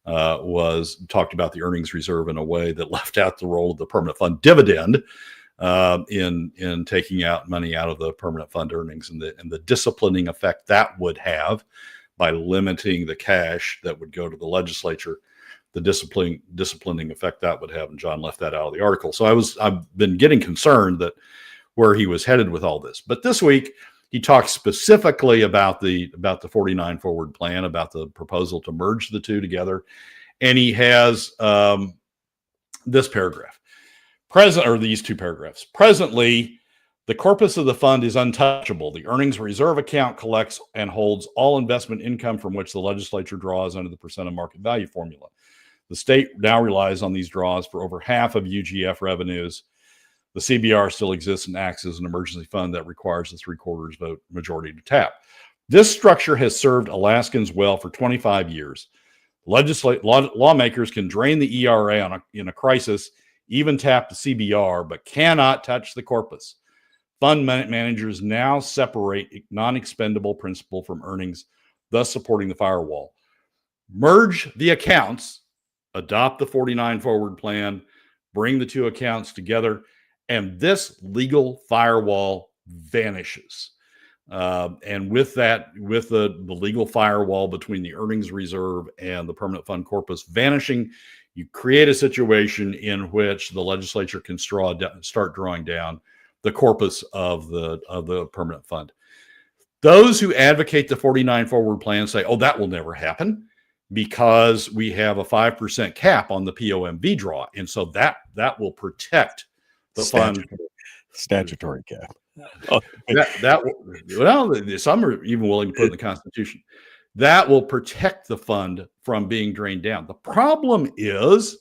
was talked about the earnings reserve in a way that left out the role of the permanent fund dividend in taking out money out of the permanent fund earnings and the disciplining effect that would have by limiting the cash that would go to the legislature, the disciplining effect that would have. And John left that out of the article. So I've been getting concerned that where he was headed with all this. But this week he talked specifically about the 49 forward plan, about the proposal to merge the two together. And he has this paragraph. These two paragraphs. Presently, the corpus of the fund is untouchable. The earnings reserve account collects and holds all investment income from which the legislature draws under the percent of market value formula. The state now relies on these draws for over half of UGF revenues. The CBR still exists and acts as an emergency fund that requires a 3/4 vote majority to tap. This structure has served Alaskans well for 25 years. Lawmakers can drain the ERA in a crisis, even tap the CBR, but cannot touch the corpus. Fund managers now separate non-expendable principal from earnings, thus supporting the firewall. Merge the accounts, adopt the 49 forward plan, bring the two accounts together, and this legal firewall vanishes. And with that, with the legal firewall between the earnings reserve and the permanent fund corpus vanishing, you create a situation in which the legislature can start drawing down the corpus of the permanent fund. Those who advocate the 49 forward plan say, oh, that will never happen because we have a 5% cap on the POMV draw. And so that will protect the fund. Statutory cap. Some are even willing to put in the Constitution. That will protect the fund from being drained down. The problem is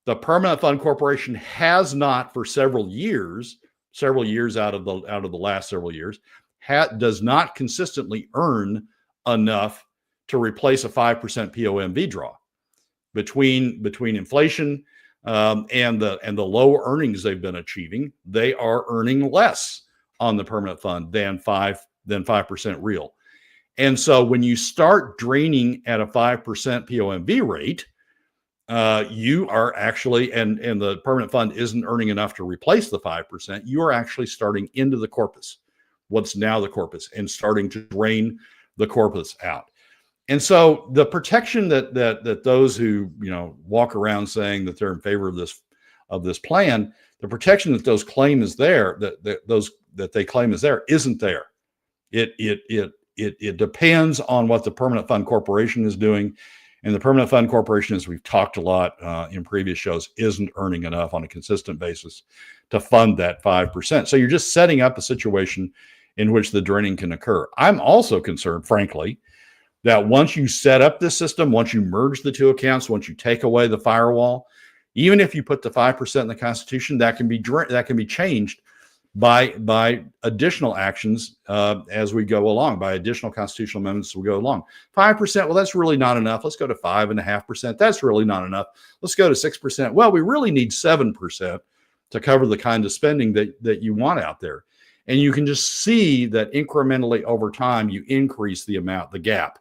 the Permanent Fund Corporation has not for several years out of the last several years, does not consistently earn enough to replace a 5% POMV draw. Between inflation and the low earnings they've been achieving, they are earning less on the permanent fund than 5% real. And so when you start draining at a 5% POMV rate, you are actually, and the permanent fund isn't earning enough to replace the 5%, you are actually starting into the corpus, what's now the corpus, and starting to drain the corpus out. And so the protection that those who walk around saying that they're in favor of this plan, the protection that those claim is there, that they claim is there, isn't there. It depends on what the Permanent Fund Corporation is doing. And the Permanent Fund Corporation, as we've talked a lot in previous shows, isn't earning enough on a consistent basis to fund that 5%. So you're just setting up a situation in which the draining can occur. I'm also concerned, frankly, that once you set up this system, once you merge the two accounts, once you take away the firewall, even if you put the 5% in the Constitution, that can be changed by additional actions as we go along, by additional constitutional amendments as we go along. 5%, well, that's really not enough. Let's go to 5.5%. That's really not enough. Let's go to 6%. Well, we really need 7% to cover the kind of spending that you want out there. And you can just see that incrementally over time, you increase the gap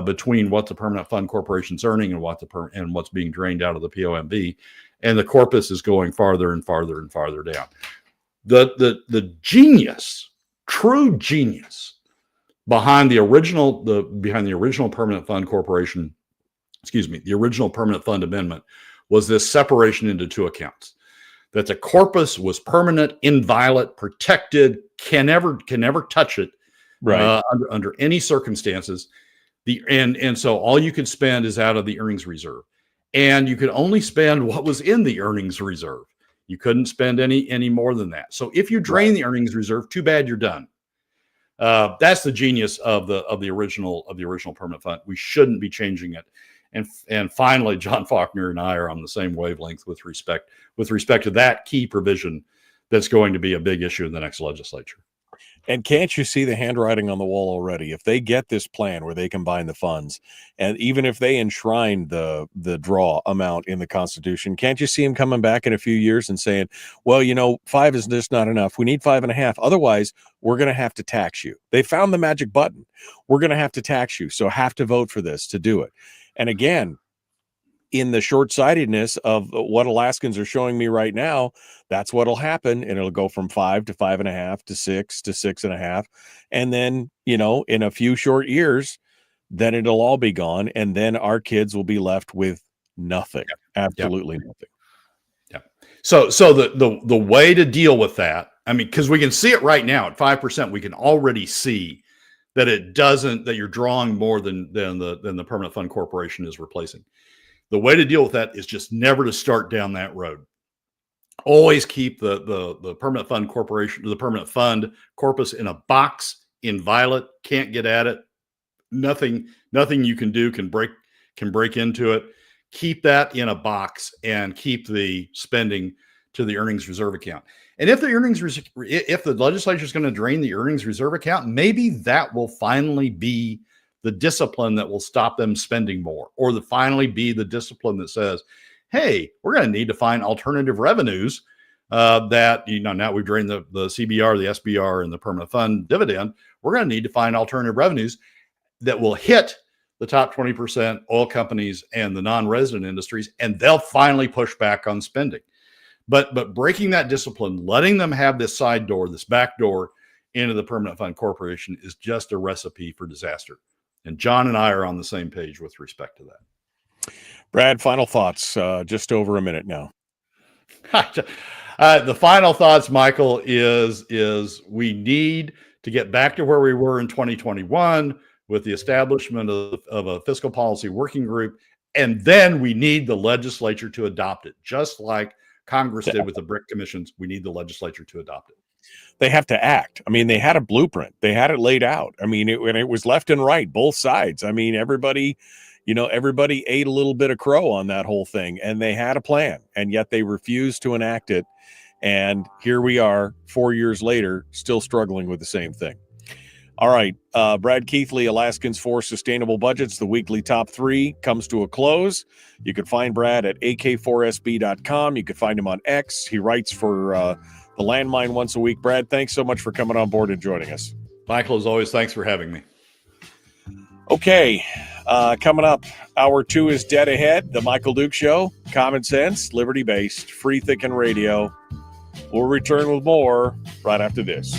between what the Permanent Fund Corporation's earning and what's being drained out of the POMV, and the corpus is going farther and farther and farther down. The genius, true genius, behind the original Permanent Fund Corporation, the original Permanent Fund Amendment, was this separation into two accounts. That the corpus was permanent, inviolate, protected, can never touch it, right, under any circumstances. And so all you could spend is out of the earnings reserve, and you could only spend what was in the earnings reserve. You couldn't spend any more than that. So if you drain the earnings reserve, too bad, you're done. That's the genius of the original Permanent Fund. We shouldn't be changing it. And finally, Jon Faulkner and I are on the same wavelength with respect to that key provision that's going to be a big issue in the next legislature. And can't you see the handwriting on the wall already? If they get this plan where they combine the funds, and even if they enshrine the draw amount in the Constitution, can't you see them coming back in a few years and saying, well, 5 is just not enough. We need 5.5. Otherwise, we're going to have to tax you. They found the magic button. We're going to have to tax you. So have to vote for this to do it. And again, in the short-sightedness of what Alaskans are showing me right now, that's what'll happen. And it'll go from 5 to 5.5 to 6 to 6.5. And then, in a few short years, then it'll all be gone. And then our kids will be left with nothing. Absolutely nothing. Yeah. So the way to deal with that, I mean, because we can see it right now at 5%, we can already see that that you're drawing more than the Permanent Fund Corporation is replacing. The way to deal with that is just never to start down that road. Always keep the Permanent Fund Corporation, the Permanent Fund corpus in a box, inviolate, can't get at it. Nothing you can do can break into it. Keep that in a box and keep the spending to the earnings reserve account. And if the legislature is going to drain the earnings reserve account, maybe that will finally be the discipline that will stop them spending more, or finally be the discipline that says, hey, we're going to need to find alternative revenues that, now we've drained the CBR, the SBR, and the permanent fund dividend. We're going to need to find alternative revenues that will hit the top 20% oil companies and the non-resident industries, and they'll finally push back on spending. But breaking that discipline, letting them have this side door, this back door into the Permanent Fund Corporation is just a recipe for disaster. And John and I are on the same page with respect to that. Brad, final thoughts, just over a minute now. The final thoughts, Michael, is we need to get back to where we were in 2021 with the establishment of a fiscal policy working group. And then we need the legislature to adopt it, just like Congress did with the BRIC commissions. We need the legislature to adopt it. They have to act. I mean, they had a blueprint. They had it laid out. I mean, it was left and right, both sides. I mean, everybody ate a little bit of crow on that whole thing, and they had a plan, and yet they refused to enact it. And here we are 4 years later, still struggling with the same thing. All right. Brad Keithley, Alaskans for Sustainable Budgets. The weekly top 3 comes to a close. You can find Brad at ak4sb.com. You can find him on X. He writes for the Landmine once a week. Brad, thanks so much for coming on board and joining us. Michael, as always, thanks for having me. Okay. Coming up, hour 2 is dead ahead. The Michael Duke Show, common sense, liberty-based, free thinking radio. We'll return with more right after this.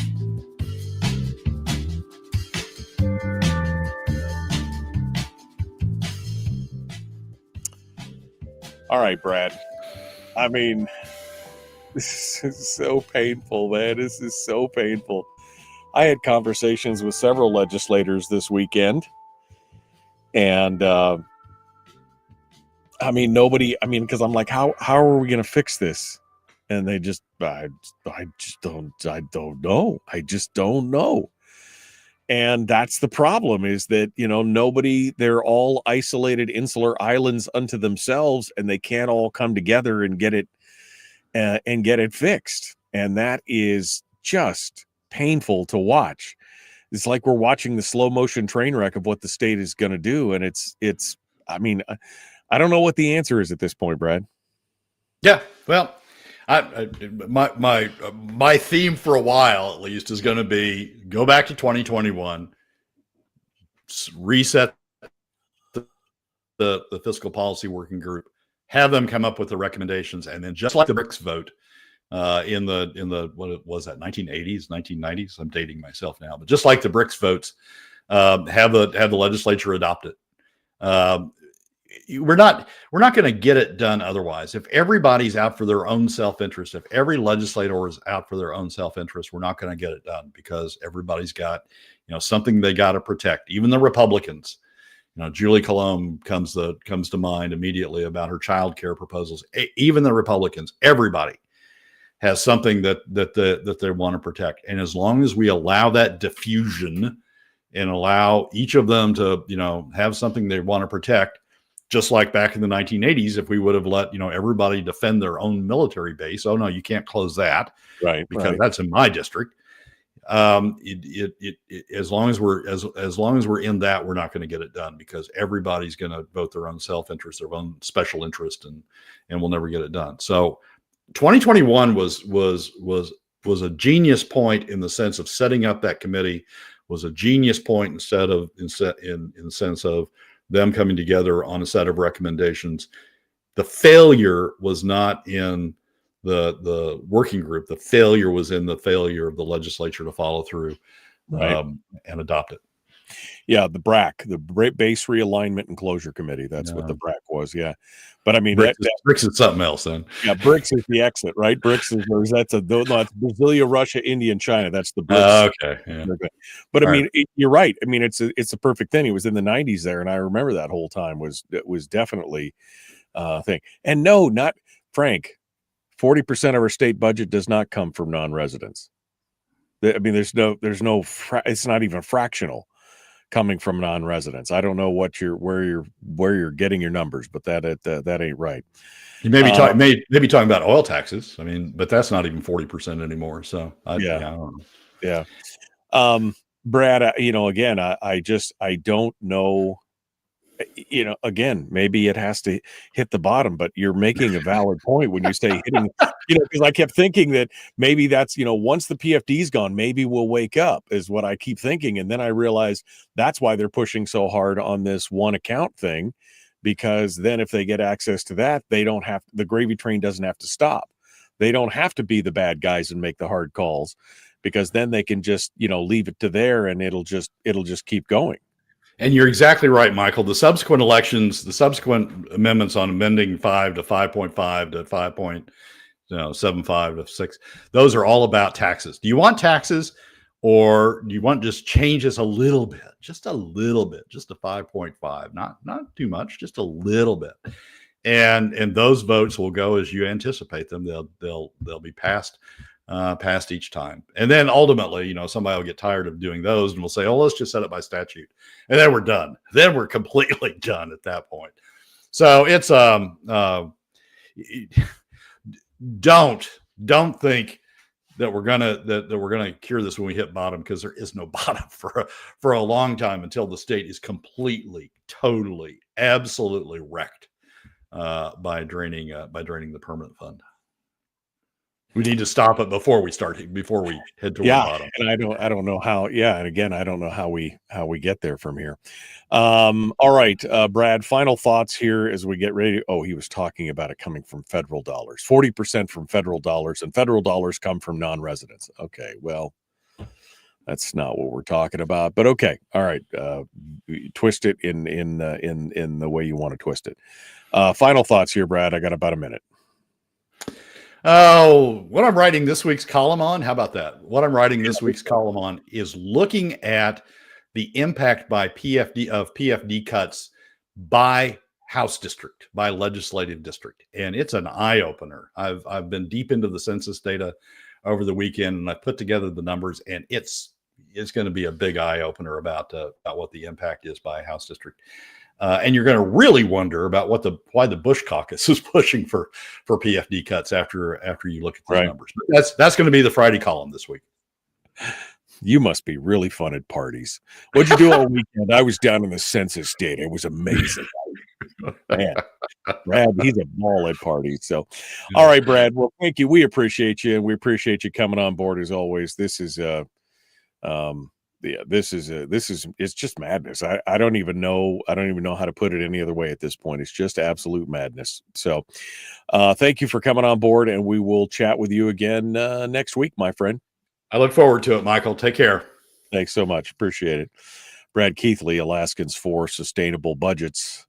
All right, Brad. I mean, this is so painful, man. This is so painful. I had conversations with several legislators this weekend, and because I'm like, how are we going to fix this? And they just, I don't know. And that's the problem, is that, they're all isolated insular islands unto themselves, and they can't all come together and get it fixed. And that is just painful to watch. It's like we're watching the slow motion train wreck of what the state is going to do. And I don't know what the answer is at this point, Brad. Yeah. Well, my theme for a while, at least, is going to be go back to 2021, reset the fiscal policy working group, have them come up with the recommendations, and then just like the BRICS vote in the what was that, 1980s, 1990s? I'm dating myself now, but just like the BRICS votes, have the legislature adopt it. We're not going to get it done otherwise. If everybody's out for their own self-interest, if every legislator is out for their own self-interest, we're not going to get it done, because everybody's got, something they got to protect. Even the Republicans, Julie Colomb comes to mind immediately about her child care proposals. Even the Republicans, everybody has something that they want to protect. And as long as we allow that diffusion and allow each of them to, have something they want to protect, just like back in the 1980s, if we would have let, everybody defend their own military base. Oh no, you can't close that, Right. because that's in my district. As long as we're in that, we're not going to get it done, because everybody's going to vote their own self-interest, their own special interest, and we'll never get it done. So 2021 was a genius point in the sense of setting up that committee, was a genius point in the sense of them coming together on a set of recommendations. The failure was not in the working group. The failure was in the failure of the legislature to follow through, and adopt it. Yeah, the BRAC, the Base Realignment and Closure Committee. That's what the BRAC was. Yeah, but I mean, BRICS is something else. Then BRICS is the exit, right? BRICS that's Brasilia, Russia, India, and China. That's the BRICS. Okay, yeah. But I mean, you're right. I mean, it's a perfect thing. It was in the 90s there, and I remember that whole time was definitely a thing. And no, not Frank. 40% of our state budget does not come from non-residents. I mean, there's no, it's not even fractional coming from non-residents. I don't know where you're getting your numbers, but that ain't right. You may be talking about oil taxes. I mean, but that's not even 40% anymore. So I don't know. Yeah. Brad, again, I don't know. Again, maybe it has to hit the bottom, but you're making a valid point when you say hitting, because I kept thinking that maybe that's, once the PFD's gone, maybe we'll wake up, is what I keep thinking. And then I realized that's why they're pushing so hard on this one account thing, because then if they get access to that, the gravy train doesn't have to stop. They don't have to be the bad guys and make the hard calls, because then they can just, leave it to there, and it'll just keep going. And you're exactly right, Michael. The subsequent elections, the subsequent amendments on amending 5 to 5.5 to 5.75 to 6, those are all about taxes. Do you want taxes, or do you want just changes a little bit, just to 5.5, not too much, just a little bit. And those votes will go as you anticipate them. They'll be passed each time. And then ultimately, somebody will get tired of doing those and will say, oh, let's just set it by statute. And then we're done. Then we're completely done at that point. So it's, don't think that we're going to cure this when we hit bottom, because there is no bottom for a long time, until the state is completely, totally, absolutely wrecked by draining the permanent fund. We need to stop it before we head toward the bottom. And I don't know how. Yeah, and again, I don't know how we get there from here. All right, Brad. Final thoughts here as we get ready. Oh, he was talking about it coming from federal dollars. 40% from federal dollars, and federal dollars come from non-residents. Okay, well, that's not what we're talking about. But okay, all right. Twist it in the way you want to twist it. Final thoughts here, Brad. I got about a minute. Oh, what I'm writing this week's column on, how about that? What I'm writing this week's column on is looking at the impact by PFD cuts by House district, by legislative district. And it's an eye-opener. I've been deep into the census data over the weekend, and I put together the numbers, and it's going to be a big eye-opener about what the impact is by House district. And you're going to really wonder about why the Bush caucus is pushing for PFD cuts after you look at the numbers. But that's going to be the Friday column this week. You must be really fun at parties. What'd you do all weekend? I was down in the census data. It was amazing. Man, Brad, he's a ball at parties. So, all right, Brad. Well, thank you. We appreciate you, and we appreciate you coming on board as always. This is it's just madness. I don't even know how to put it any other way at this point. It's just absolute madness. So thank you for coming on board, and we will chat with you again next week, my friend. I look forward to it, Michael. Take care. Thanks so much. Appreciate it. Brad Keithley, Alaskans for Sustainable Budgets,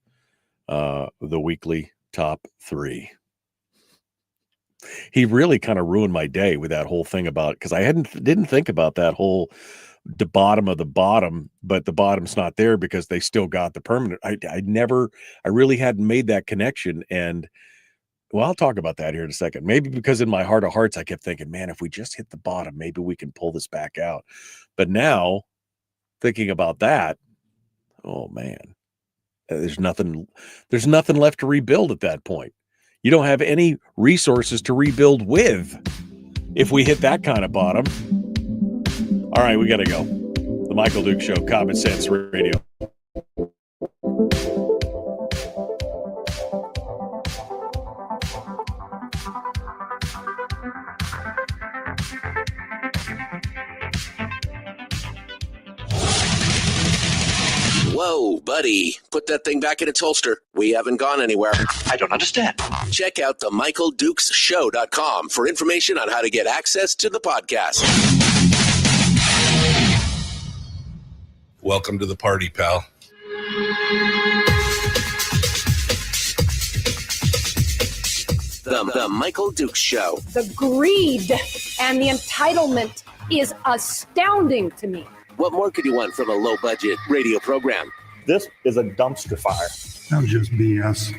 the weekly top 3. He really kind of ruined my day with that whole thing about, because I didn't think about that whole the bottom of the bottom, but the bottom's not there because they still got the permanent. I really hadn't made that connection. And well, I'll talk about that here in a second. Maybe because in my heart of hearts, I kept thinking, man, if we just hit the bottom, maybe we can pull this back out. But now thinking about that, oh man, there's nothing left to rebuild at that point. You don't have any resources to rebuild with if we hit that kind of bottom. All right, we got to go. The Michael Duke Show, Common Sense Radio. Whoa, buddy. Put that thing back in its holster. We haven't gone anywhere. I don't understand. Check out the MichaelDukesShow.com for information on how to get access to the podcast. Welcome to the party, pal. The Michael Dukes Show. The greed and the entitlement is astounding to me. What more could you want from a low-budget radio program? This is a dumpster fire. That was just BS.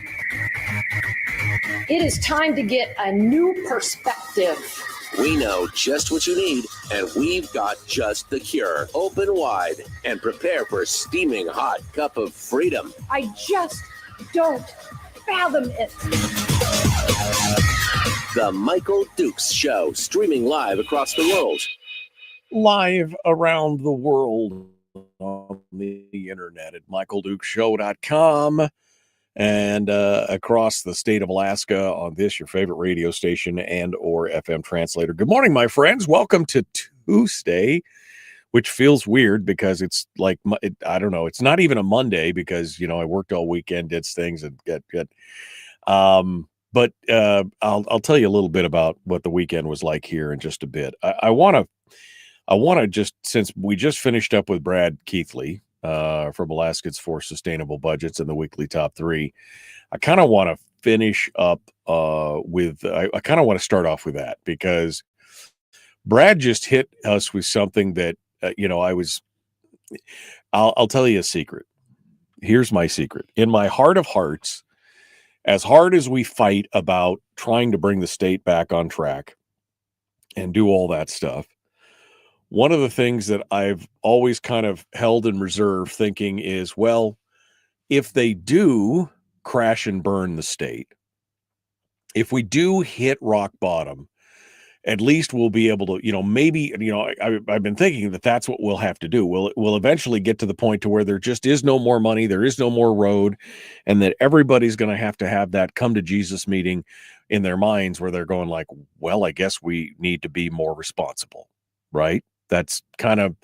It is time to get a new perspective. We know just what you need, and we've got just the cure. Open wide and prepare for a steaming hot cup of freedom. I just don't fathom it. The Michael Dukes Show, streaming live across the world. Live around the world on the internet at michaeldukeshow.com and across the state of Alaska on this, your favorite radio station and or FM translator. Good morning, my friends. Welcome to Tuesday, which feels weird because it's like, I don't know, it's not even a Monday because, I worked all weekend, did things and get. But I'll tell you a little bit about what the weekend was like here in just a bit. I want to just, since we just finished up with Brad Keithley from Alaskans for Sustainable Budgets and the weekly top 3, I kind of want to finish up with, I kind of want to start off with that because Brad just hit us with something that, I'll tell you a secret. Here's my secret. In my heart of hearts, as hard as we fight about trying to bring the state back on track and do all that stuff, one of the things that I've always kind of held in reserve thinking is, well, if they do crash and burn the state, if we do hit rock bottom, at least we'll be able to, maybe, I've been thinking that that's what we'll have to do. We'll eventually get to the point to where there just is no more money, there is no more road, and that everybody's going to have that come to Jesus meeting in their minds where they're going like, well, I guess we need to be more responsible, right? That's kind of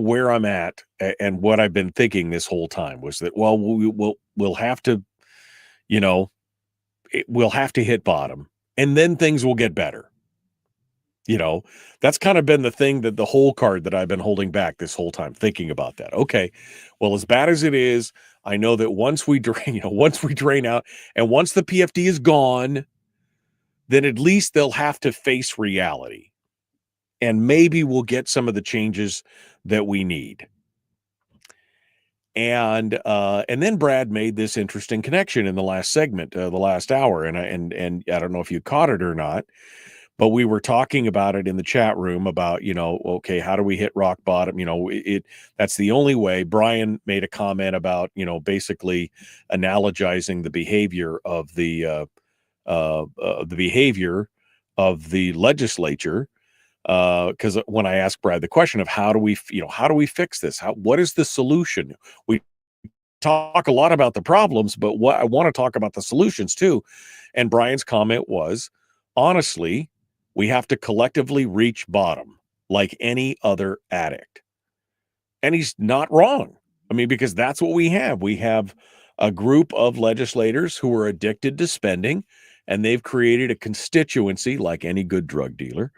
where I'm at, and what I've been thinking this whole time was that, well, we'll have to, we'll have to hit bottom, and then things will get better. That's kind of been the thing, that the whole card that I've been holding back this whole time, thinking about that. Okay, well, as bad as it is, I know that once we drain out, and once the PFD is gone, then at least they'll have to face reality. And maybe we'll get some of the changes that we need. And then Brad made this interesting connection in the last segment, the last hour, and I don't know if you caught it or not, but we were talking about it in the chat room about, okay, how do we hit rock bottom? That's the only way. Brian made a comment about, basically analogizing the behavior of the behavior of the legislature. Because when I asked Brad the question of how do we fix this? What is the solution? We talk a lot about the problems, but what I want to talk about the solutions too. And Brian's comment was, honestly, we have to collectively reach bottom like any other addict. And he's not wrong. I mean, because that's what we have. We have a group of legislators who are addicted to spending, and they've created a constituency like any good drug dealer.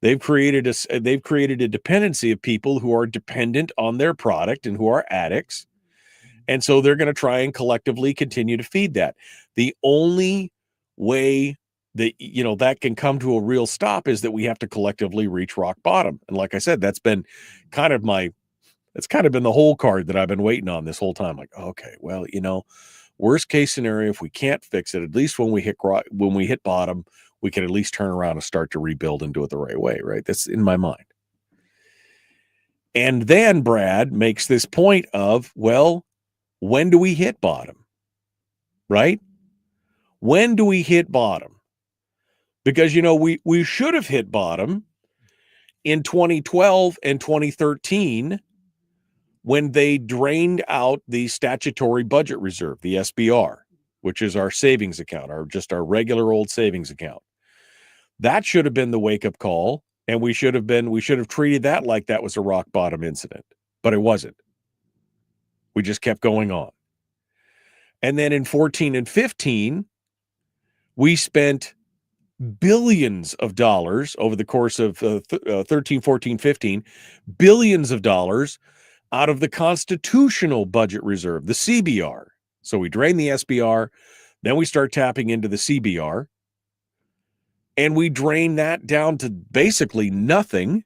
They've created a dependency of people who are dependent on their product and who are addicts. And so they're going to try and collectively continue to feed that. The only way that, that can come to a real stop is that we have to collectively reach rock bottom. And like I said, that's been kind of been the whole card that I've been waiting on this whole time. Like, okay, well, worst case scenario, if we can't fix it, at least when we hit bottom, we can at least turn around and start to rebuild and do it the right way, right? That's in my mind. And then Brad makes this point of, well, When do we hit bottom? Right? When do we hit bottom? Because, we should have hit bottom in 2012 and 2013 when they drained out the statutory budget reserve, the SBR, which is our savings account, just our regular old savings account. That should have been the wake-up call, and we should have treated that like that was a rock bottom incident, but it wasn't. We just kept going on. And then in 14 and 15, we spent billions of dollars over the course of 13, 14, 15, billions of dollars out of the constitutional budget reserve, the CBR. So we drain the SBR, then we start tapping into the CBR, and we drain that down to basically nothing.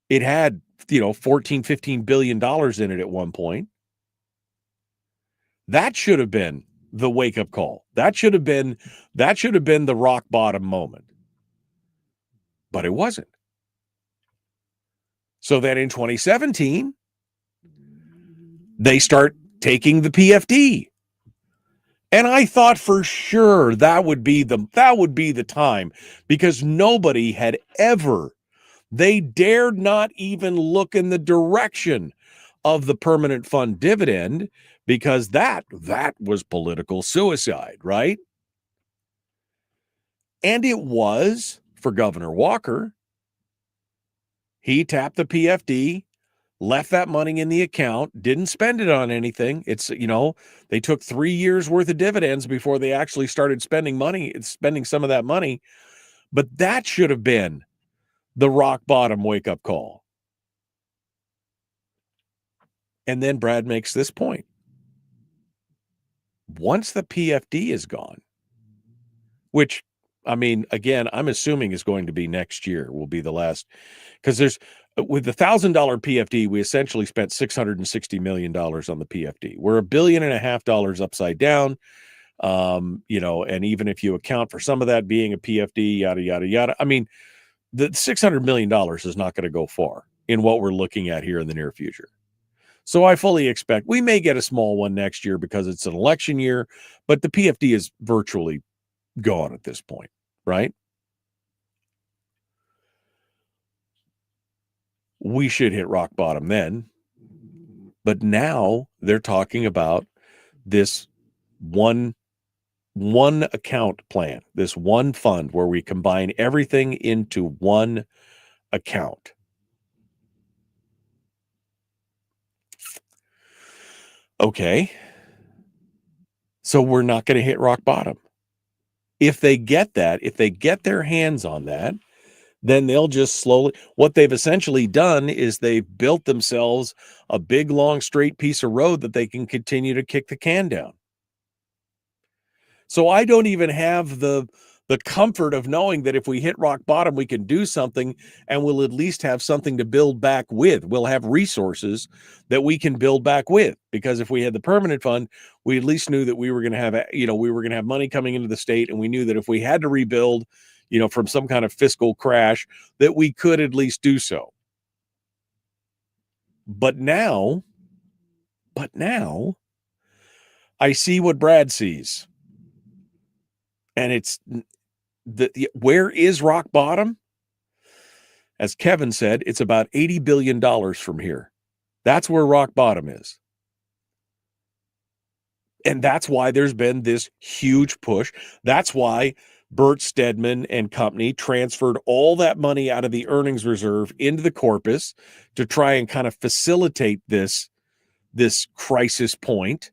It had, 14, 15 billion dollars in it at one point. That should have been the wake-up call. That should have been the rock bottom moment. But it wasn't. So then in 2017, they start taking the PFD. And I thought for sure that would be the time, because nobody had they dared not even look in the direction of the permanent fund dividend, because that was political suicide, right? And it was for Governor Walker. He tapped the PFD, left that money in the account, didn't spend it on anything. It's, they took 3 years worth of dividends before they actually started spending some of that money. But that should have been the rock bottom wake-up call. And then Brad makes this point. Once the PFD is gone, which, again, I'm assuming is going to be next year, will be the last, because with the $1,000 PFD, we essentially spent $660 million on the PFD. We're $1.5 billion upside down, and even if you account for some of that being a PFD, yada, yada, yada, the $600 million is not going to go far in what we're looking at here in the near future. So I fully expect we may get a small one next year because it's an election year, but the PFD is virtually gone at this point, right? We should hit rock bottom then. But now they're talking about this one account plan, this one fund where we combine everything into one account. Okay. So we're not going to hit rock bottom. If they get their hands on that, then they'll just slowly, what they've essentially done is they've built themselves a big, long, straight piece of road that they can continue to kick the can down. So I don't even have the comfort of knowing that if we hit rock bottom, we can do something, and we'll at least have something to build back with. We'll have resources that we can build back with, because if we had the permanent fund, we at least knew that we were going to have money coming into the state, and we knew that if we had to rebuild, from some kind of fiscal crash, that we could at least do so. But now I see what Brad sees. And it's where is rock bottom? As Kevin said, it's about $80 billion from here. That's where rock bottom is. And that's why there's been this huge push. That's why Bert Stedman and company transferred all that money out of the earnings reserve into the corpus to try and kind of facilitate this crisis point.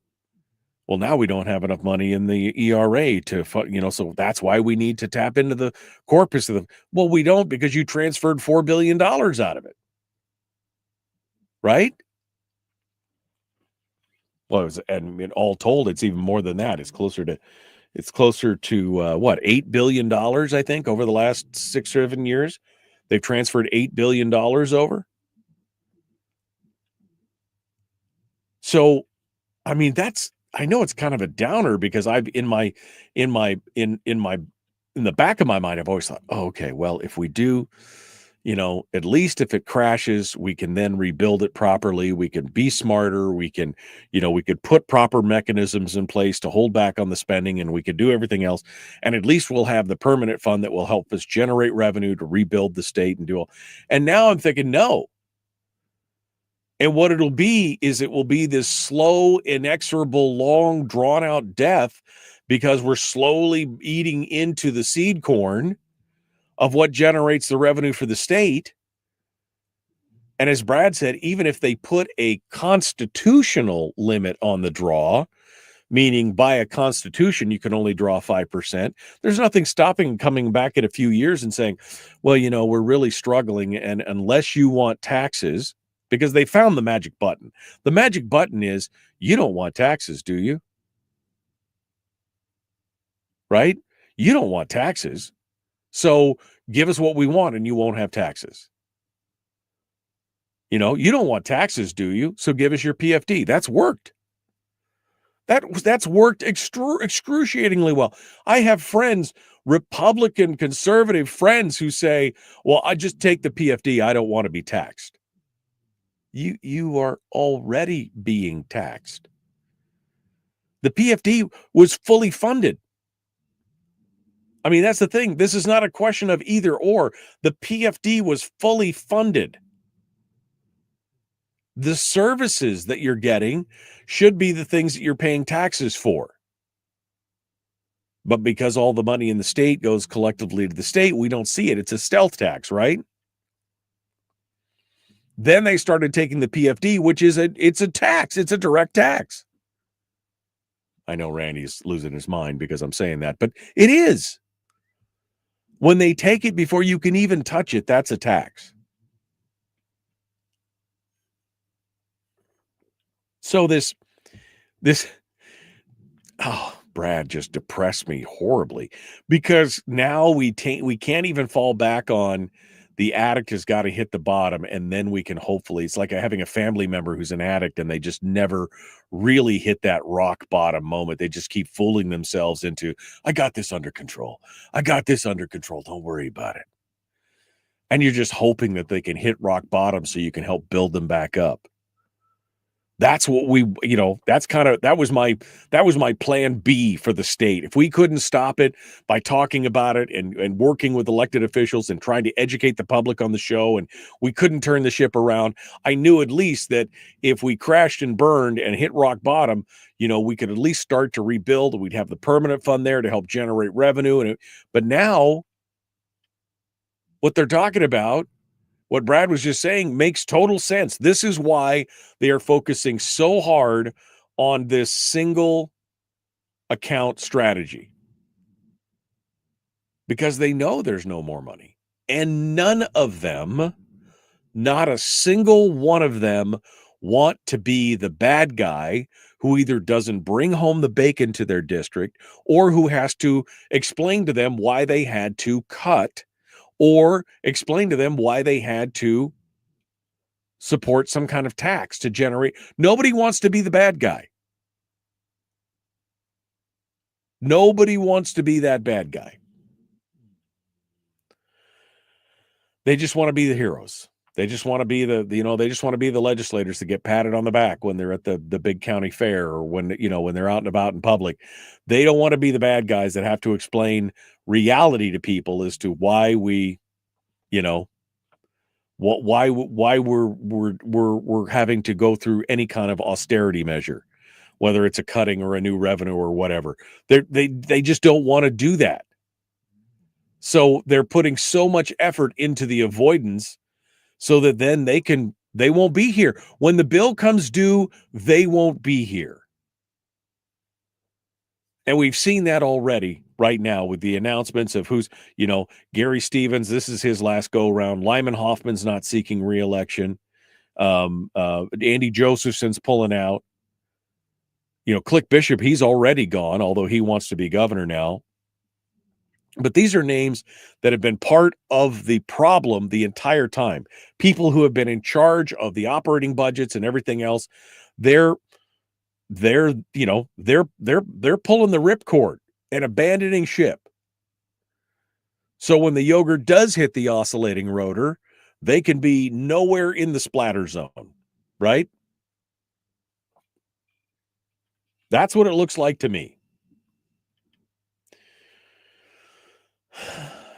Well, now we don't have enough money in the ERA to, so that's why we need to tap into the corpus of them. Well, we don't, because you transferred $4 billion out of it. Right? Well, all told, it's even more than that. It's closer to $8 billion, I think, over the last 6-7 years. They've transferred $8 billion over. So, I know it's kind of a downer, because I've in the back of my mind, I've always thought, oh, okay, well, if we do at least if it crashes, we can then rebuild it properly. We can be smarter. We can, we could put proper mechanisms in place to hold back on the spending, and we could do everything else. And at least we'll have the permanent fund that will help us generate revenue to rebuild the state and do all. And now I'm thinking, no. And what it'll be is it will be this slow, inexorable, long, drawn out death, because we're slowly eating into the seed corn of what generates the revenue for the state. And as Brad said, even if they put a constitutional limit on the draw, meaning by a constitution, you can only draw 5%, there's nothing stopping coming back in a few years and saying, well, we're really struggling. And unless you want taxes, because they found the magic button. The magic button is, you don't want taxes, do you? Right? You don't want taxes. So give us what we want and you won't have taxes. You don't want taxes, do you? So give us your PFD. That's worked. That's worked excruciatingly well. I have friends, Republican conservative friends, who say, well, I just take the PFD. I don't want to be taxed. You are already being taxed. The PFD was fully funded. I mean, that's the thing. This is not a question of either or. The PFD was fully funded. The services that you're getting should be the things that you're paying taxes for. But because all the money in the state goes collectively to the state, we don't see it. It's a stealth tax, right? Then they started taking the PFD, which is it's a tax. It's a direct tax. I know Randy's losing his mind because I'm saying that, but it is. When they take it before you can even touch it, that's a tax. So this, Brad just depressed me horribly, because now we can't even fall back on the addict has got to hit the bottom, and then we can hopefully, it's like having a family member who's an addict and they just never really hit that rock bottom moment. They just keep fooling themselves into, I got this under control. I got this under control. Don't worry about it. And you're just hoping that they can hit rock bottom so you can help build them back up. That's what that was my plan B for the state. If we couldn't stop it by talking about it and working with elected officials and trying to educate the public on the show, and we couldn't turn the ship around, I knew at least that if we crashed and burned and hit rock bottom, we could at least start to rebuild, and we'd have the permanent fund there to help generate revenue. But now what they're talking about, what Brad was just saying, makes total sense. This is why they are focusing so hard on this single account strategy, because they know there's no more money. And none of them, not a single one of them, want to be the bad guy who either doesn't bring home the bacon to their district, or who has to explain to them why they had to cut, or explain to them why they had to support some kind of tax to generate. Nobody wants to be the bad guy. Nobody wants to be that bad guy. They just want to be the heroes. They just want to be they just want to be the legislators that get patted on the back when they're at the big county fair, or when they're out and about in public. They don't want to be the bad guys that have to explain reality to people as to why we, why we're having to go through any kind of austerity measure, whether it's a cutting or a new revenue or whatever. They just don't want to do that. So they're putting so much effort into the avoidance so that then they won't be here. When the bill comes due, they won't be here. And we've seen that already right now with the announcements of who's, Gary Stevens, this is his last go round. Lyman Hoffman's not seeking re-election. Andy Josephson's pulling out. Click Bishop, he's already gone, although he wants to be governor now. But these are names that have been part of the problem the entire time. People who have been in charge of the operating budgets and everything else. They're pulling the ripcord and abandoning ship. So when the yogurt does hit the oscillating rotor, They can be nowhere in the splatter zone, right? That's what it looks like to me.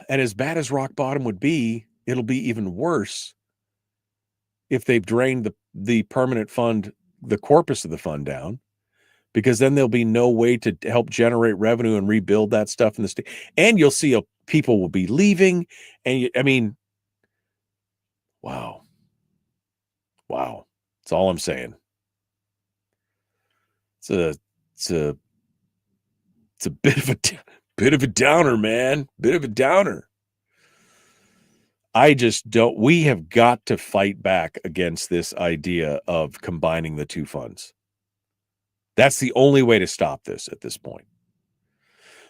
And as bad as rock bottom would be, it'll be even worse if they've drained the permanent fund, the corpus of the fund down, because then there'll be no way to help generate revenue and rebuild that stuff in the state. And you'll see people will be leaving. And I mean, wow. That's all I'm saying. It's a bit of a downer, man. Bit of a downer. We have got to fight back against this idea of combining the two funds. That's the only way to stop this at this point.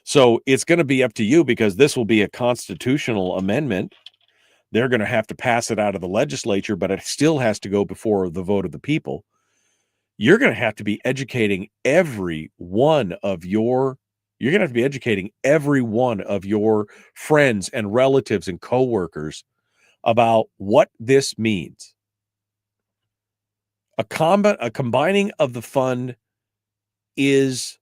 So it's going to be up to you, because this will be a constitutional amendment. They're going to have to pass it out of the legislature, but it still has to go before the vote of the people. You're going to have to be educating every one of your friends and relatives and coworkers about what this means. A combining of the fund is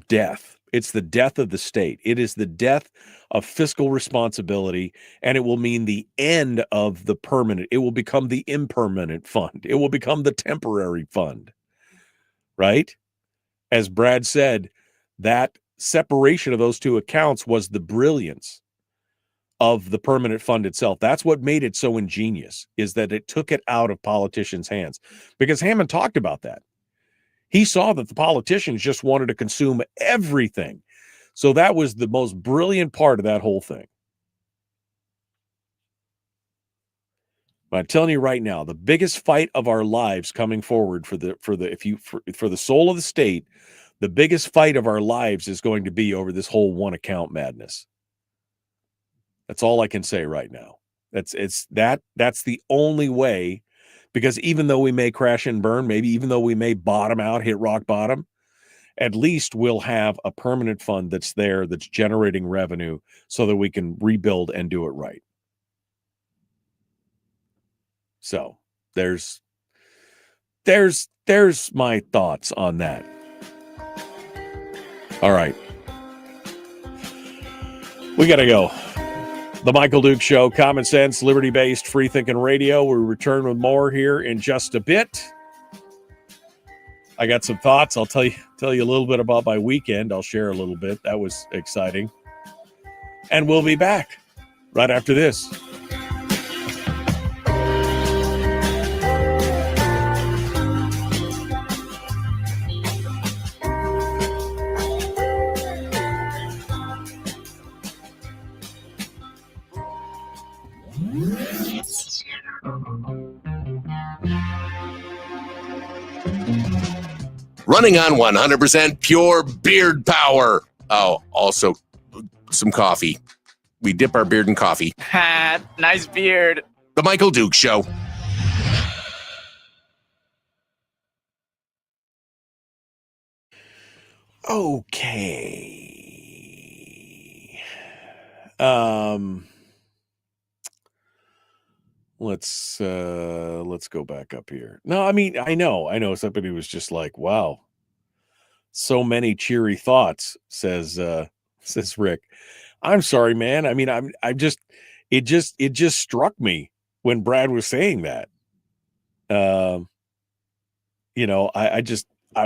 death. It's the death of the state. It is the death of fiscal responsibility, and it will mean the end of the permanent. It will become the impermanent fund. It will become the temporary fund, right? As Brad said, that separation of those two accounts was the brilliance of the permanent fund itself. That's what made it so ingenious, is that it took it out of politicians' hands, because Hammond talked about that. He saw that the politicians just wanted to consume everything. So that was the most brilliant part of that whole thing. But I'm telling you right now, the biggest fight of our lives coming forward for the soul of the state, the biggest fight of our lives is going to be over this whole one account madness. That's all I can say right now. That's the only way. Because even though we may crash and burn, maybe even though we may bottom out, hit rock bottom, at least we'll have a permanent fund that's there, that's generating revenue, so that we can rebuild and do it right. So there's my thoughts on that. All right. We got to go. The Michael Duke Show, common sense, liberty-based, free-thinking radio. We return with more here in just a bit. I got some thoughts. I'll tell you a little bit about my weekend. I'll share a little bit. That was exciting. And we'll be back right after this. Running on 100% pure beard power. Oh, also some coffee. We dip our beard in coffee. Nice beard. The Michael Duke Show. Okay. Let's go back up here. No, I mean, I know somebody was just like, wow, so many cheery thoughts, says Rick. I'm sorry, man. I mean, it just struck me when Brad was saying that. I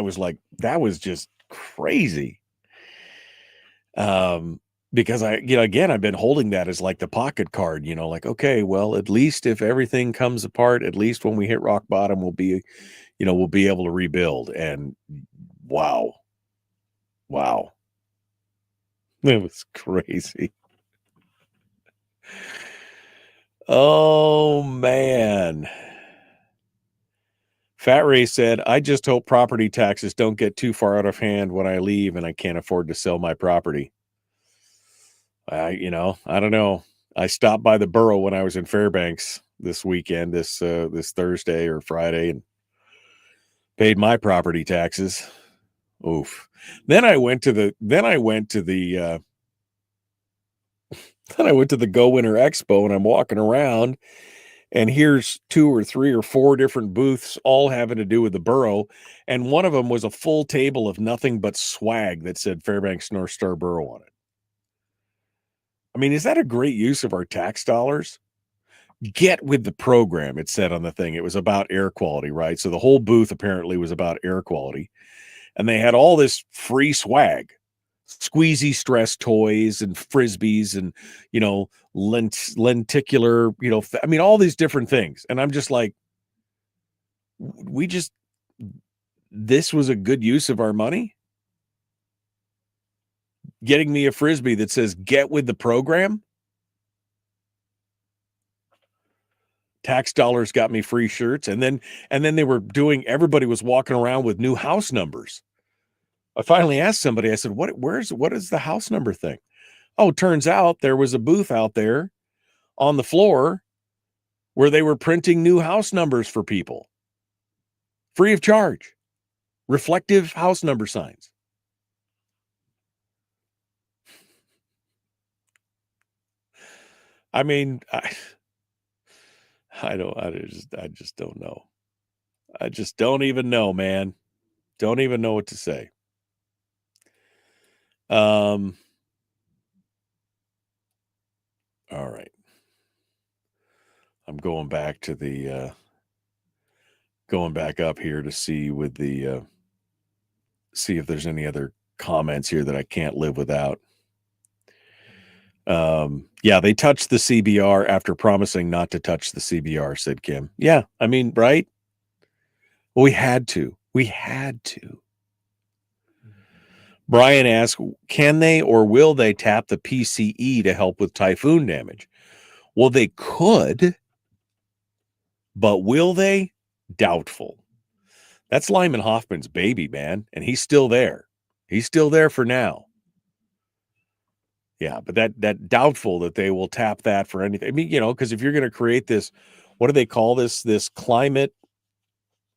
was like, that was just crazy. Because again, I've been holding that as like the pocket card, like, okay, well, at least if everything comes apart, at least when we hit rock bottom, we'll be able to rebuild. And wow. It was crazy. Oh man. Fat Ray said, I just hope property taxes don't get too far out of hand when I leave and I can't afford to sell my property. I don't know. I stopped by the borough when I was in Fairbanks this weekend, this Thursday or Friday, and paid my property taxes. Oof. Then I went to the Then I went to the Go Winter Expo and I'm walking around and here's 2 or 3 or 4 different booths all having to do with the borough. And one of them was a full table of nothing but swag that said Fairbanks North Star Borough on it. I mean, is that a great use of our tax dollars? Get with the program, it said on the thing. It was about air quality, right? So the whole booth apparently was about air quality. And they had all this free swag, squeezy stress toys and frisbees and, lenticular, all these different things. And I'm just like, this was a good use of our money? Getting me a frisbee that says, get with the program? Tax dollars got me free shirts. And then they were everybody was walking around with new house numbers. I finally asked somebody, I said, what is the house number thing? Oh, turns out there was a booth out there on the floor where they were printing new house numbers for people. Free of charge. Reflective house number signs. I mean, I just don't know. I just don't even know, man. Don't even know what to say. All right. I'm going back to going back up here to see see if there's any other comments here that I can't live without. Yeah, they touched the CBR after promising not to touch the CBR, said Kim. Yeah, I mean, right? Well, we had to. Brian asked, can they or will they tap the PCE to help with typhoon damage? Well, they could, but will they? Doubtful. That's Lyman Hoffman's baby, man, and he's still there. He's still there for now. Yeah, but that doubtful that they will tap that for anything. I mean, because if you're going to create this, what do they call this? This climate,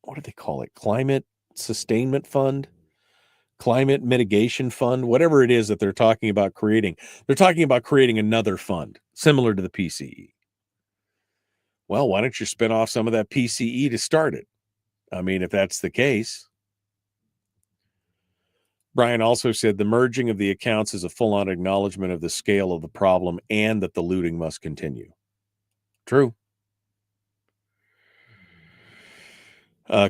what do they call it? Climate sustainment fund? Climate mitigation fund? Whatever it is that they're talking about creating. They're talking about creating another fund similar to the PCE. Well, why don't you spin off some of that PCE to start it? I mean, if that's the case. Brian also said the merging of the accounts is a full-on acknowledgement of the scale of the problem and that the looting must continue. True.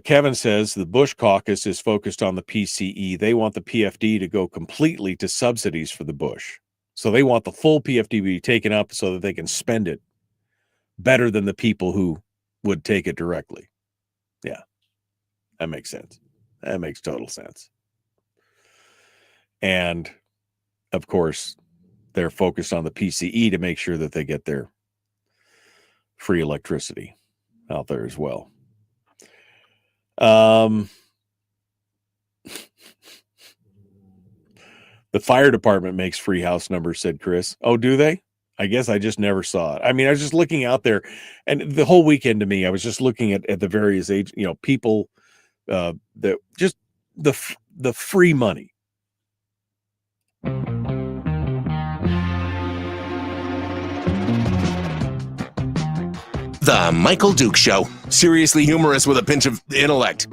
Kevin says the Bush caucus is focused on the PCE. They want the PFD to go completely to subsidies for the Bush. So they want the full PFD to be taken up so that they can spend it better than the people who would take it directly. Yeah, that makes sense. That makes total sense. And, of course, they're focused on the PCE to make sure that they get their free electricity out there as well. The fire department makes free house numbers, said Chris. Oh, do they? I guess I just never saw it. I mean, I was just looking out there, and the whole weekend to me, I was just looking at the various age, people that just the free money. The Michael Duke Show. Seriously humorous with a pinch of intellect.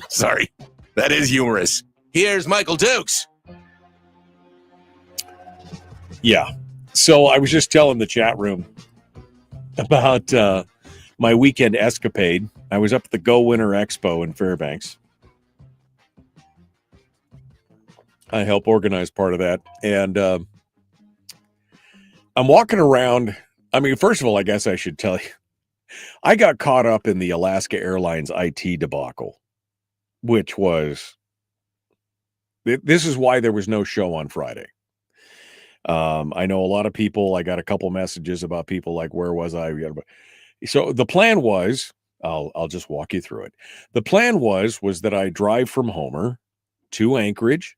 Sorry. That is humorous. Here's Michael Dukes. Yeah. So I was just telling the chat room about my weekend escapade. I was up at the Go Winter Expo in Fairbanks. I help organize part of that. And I'm walking around. I mean, first of all, I guess I should tell you, I got caught up in the Alaska Airlines IT debacle, which was, this is why there was no show on Friday. I know a lot of people, I got a couple messages about people like, where was I? So the plan was, I'll just walk you through it. The plan was that I drive from Homer to Anchorage,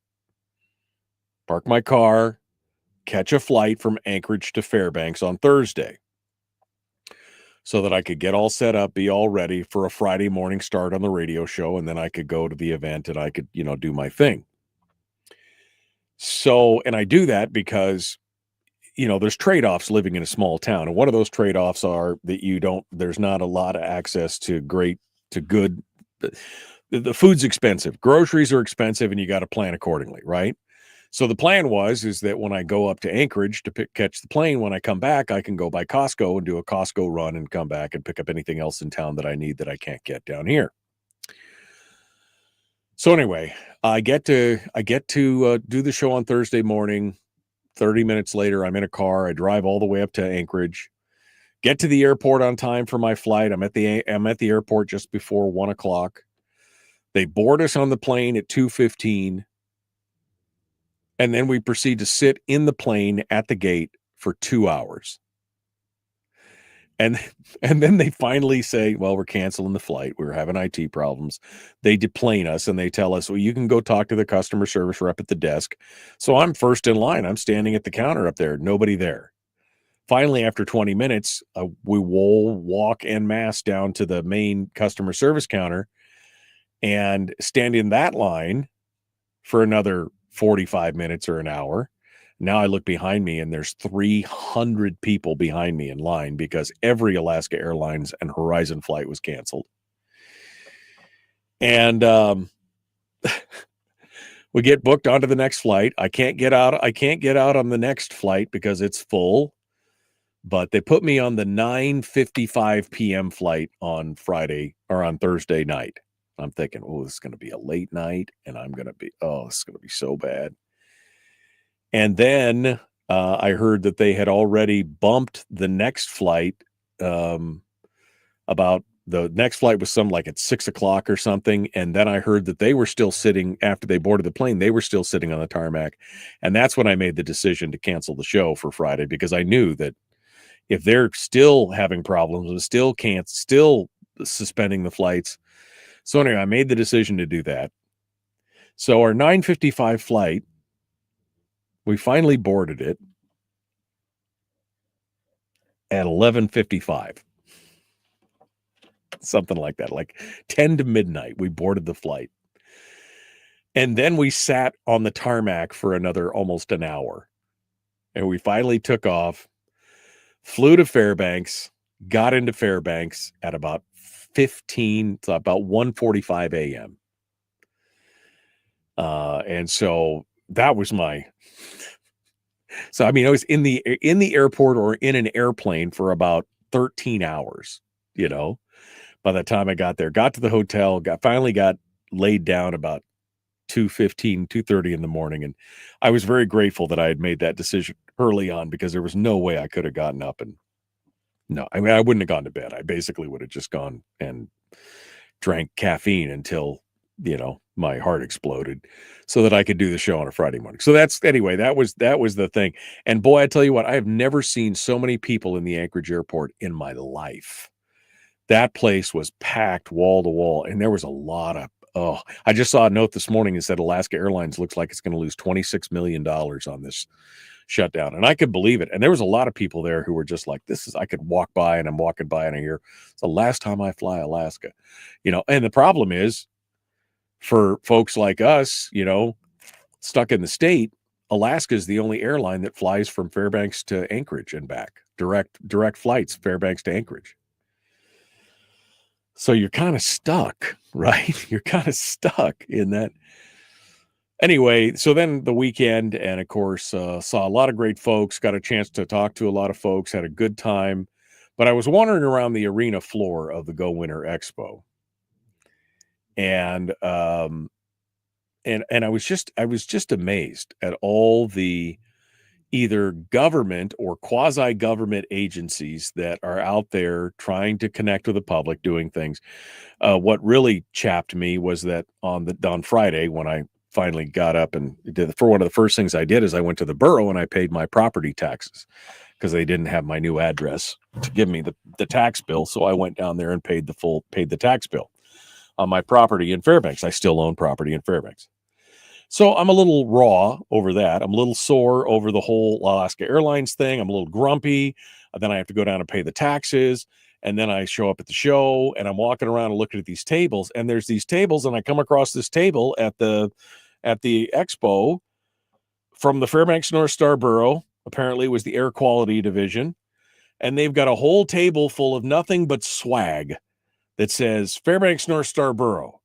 park my car, catch a flight from Anchorage to Fairbanks on Thursday so that I could get all set up, be all ready for a Friday morning start on the radio show. And then I could go to the event and I could, do my thing. So, and I do that because there's trade-offs living in a small town. And one of those trade-offs are that there's not a lot of access to good, the food's expensive. Groceries are expensive and you got to plan accordingly, right? So the plan is that when I go up to Anchorage to catch the plane, when I come back, I can go by Costco and do a Costco run and come back and pick up anything else in town that I need that I can't get down here. So anyway, I get to do the show on Thursday morning. 30 minutes later, I'm in a car. I drive all the way up to Anchorage, get to the airport on time for my flight. I'm at the airport just before 1:00. They board us on the plane at 2:15. And then we proceed to sit in the plane at the gate for 2 hours. And then they finally say, well, we're canceling the flight. We're having IT problems. They deplane us and they tell us, well, you can go talk to the customer service rep at the desk. So I'm first in line. I'm standing at the counter up there. Nobody there. Finally, after 20 minutes, we will walk en masse down to the main customer service counter and stand in that line for another 45 minutes or an hour. Now I look behind me and there's 300 people behind me in line because every Alaska Airlines and Horizon flight was canceled. And we get booked onto the next flight. I can't get out on the next flight because it's full. But they put me on the 9:55 p.m. flight on Friday or on Thursday night. I'm thinking, oh, this is going to be a late night and this is going to be so bad. And then I heard that they had already bumped the next flight. About the next flight was like at 6:00 or something. And then I heard that they were still sitting after they boarded the plane. They were still sitting on the tarmac. And that's when I made the decision to cancel the show for Friday, because I knew that if they're still having problems and still suspending the flights. So anyway, I made the decision to do that. So our 9:55 flight, we finally boarded it at 11:55. Something like that, like 10 to midnight, we boarded the flight. And then we sat on the tarmac for another almost an hour. And we finally took off, flew to Fairbanks, got into Fairbanks at about 1:45 a.m. And so that was I was in the airport or in an airplane for about 13 hours, by the time I got there, got to the hotel, finally got laid down about 2:30 in the morning. And I was very grateful that I had made that decision early on, because there was no way I could have gotten up and I wouldn't have gone to bed. I basically would have just gone and drank caffeine until, my heart exploded so that I could do the show on a Friday morning. So that was the thing. And boy, I tell you what, I have never seen so many people in the Anchorage airport in my life. That place was packed wall to wall. And there was a lot of, I just saw a note this morning that said Alaska Airlines looks like it's going to lose $26 million on this shutdown. And I could believe it. And there was a lot of people there who were just like, I could walk by and I'm walking by and I hear, it's the last time I fly Alaska, and the problem is for folks like us, stuck in the state, Alaska is the only airline that flies from Fairbanks to Anchorage and back, direct flights, Fairbanks to Anchorage. So you're kind of stuck, right? You're kind of stuck in that. Anyway, so then the weekend, and of course, saw a lot of great folks, got a chance to talk to a lot of folks, had a good time. But I was wandering around the arena floor of the Go Winter Expo. And I was just amazed at all the either government or quasi-government agencies that are out there trying to connect with the public, doing things. What really chapped me was that on Friday, when I finally got up and one of the first things I did is I went to the borough and I paid my property taxes, because they didn't have my new address to give me the tax bill. So I went down there and paid the tax bill on my property in Fairbanks. I still own property in Fairbanks. So I'm a little raw over that. I'm a little sore over the whole Alaska Airlines thing. I'm a little grumpy. Then I have to go down and pay the taxes. And then I show up at the show and I'm walking around and looking at these tables, and there's these tables, and I come across this table at the expo from the Fairbanks North Star Borough, apparently it was the air quality division, and they've got a whole table full of nothing but swag that says Fairbanks North Star Borough,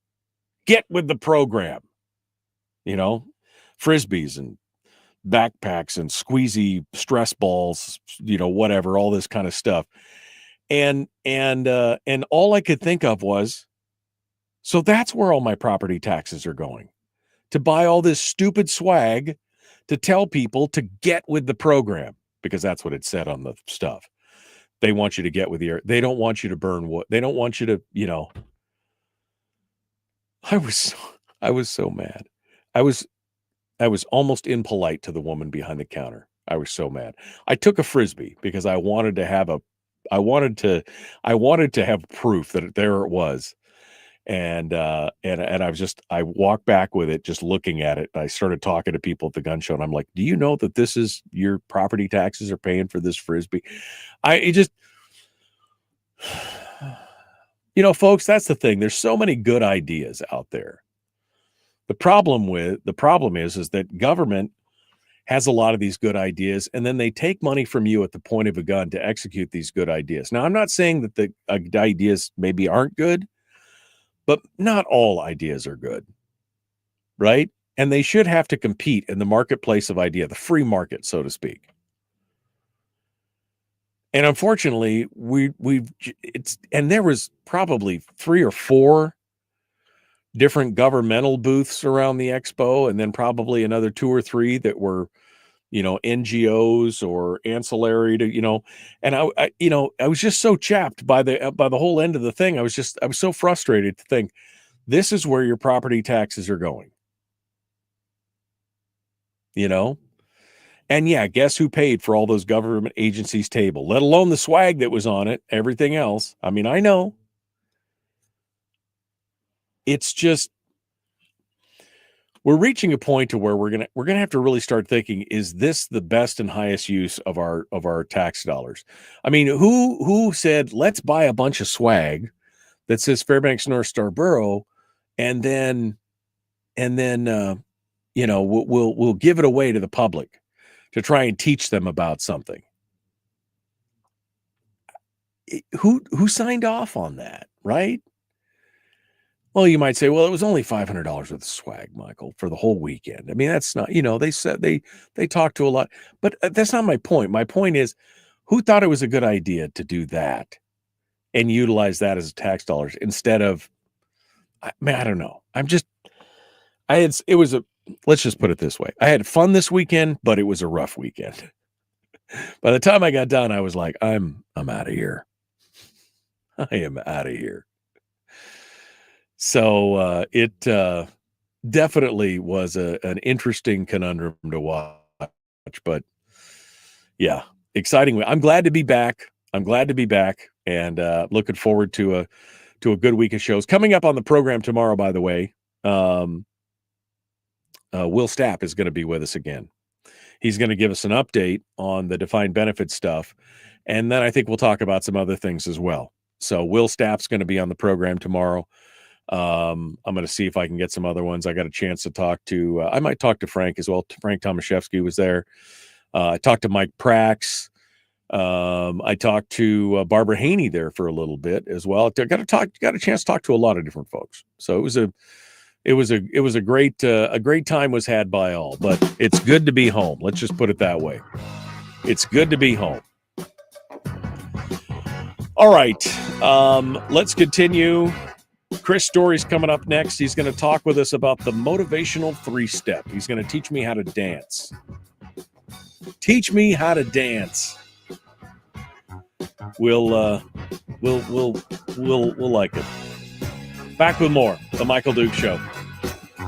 get with the program. You know, frisbees and backpacks and squeezy stress balls, you know, whatever, all this kind of stuff. And all I could think of was, so that's where all my property taxes are going, to buy all this stupid swag to tell people to get with the program, because that's what it said on the stuff. They want you to get with the air. They don't want you to burn wood. They don't want you to, you know. I was so mad. I was almost impolite to the woman behind the counter. I was so mad. I took a frisbee because I wanted to have proof that there it was. And I walked back with it, just looking at it. I started talking to people at the gun show, and I'm like, do you know that this is your property taxes are paying for this frisbee? You know, folks, that's the thing. There's so many good ideas out there. The problem is that government has a lot of these good ideas, and then they take money from you at the point of a gun to execute these good ideas. Now, I'm not saying that the ideas maybe aren't good, but not all ideas are good, right? And they should have to compete in the marketplace of idea, the free market, so to speak. And unfortunately, there was probably 3 or 4 different governmental booths around the expo, and then probably another 2 or 3 that were, you know, NGOs or ancillary to, you know. And I was just so chapped by the whole end of the thing. I was so frustrated to think, this is where your property taxes are going, you know. And yeah, guess who paid for all those government agencies' table, let alone the swag that was on it, everything else. I mean, I know. It's just, we're reaching a point to where we're gonna have to really start thinking, is this the best and highest use of our tax dollars? I mean, who said, let's buy a bunch of swag that says Fairbanks North Star Borough, and then you know, we'll give it away to the public to try and teach them about something? Who signed off on that, right? Well, you might say, well, it was only $500 worth of swag, Michael, for the whole weekend. I mean, that's not, you know, they said they talked to a lot, but that's not my point. My point is, who thought it was a good idea to do that and utilize that as tax dollars instead of, I don't know. Let's just put it this way. I had fun this weekend, but it was a rough weekend. By the time I got done, I was like, I'm out of here. I am out of here. So it definitely was an interesting conundrum to watch, but yeah, exciting. I'm glad to be back. And looking forward to a good week of shows coming up on the program tomorrow. By the way, Will Stapp is going to be with us again. He's going to give us an update on the defined benefit stuff, and then I think we'll talk about some other things as well. So Will Stapp's going to be on the program tomorrow. I'm going to see if I can get some other ones. I got a chance to talk to, I might talk to Frank as well. Frank Tomaszewski was there. I talked to Mike Prax. I talked to Barbara Haney there for a little bit as well. I got a chance to talk to a lot of different folks. So it was a great time was had by all, but it's good to be home. Let's just put it that way. It's good to be home. All right. Let's continue. Chris Story's coming up next. He's going to talk with us about the motivational 3-step. He's going to teach me how to dance. Teach me how to dance. We'll like it. Back with more. The Michael Duke Show.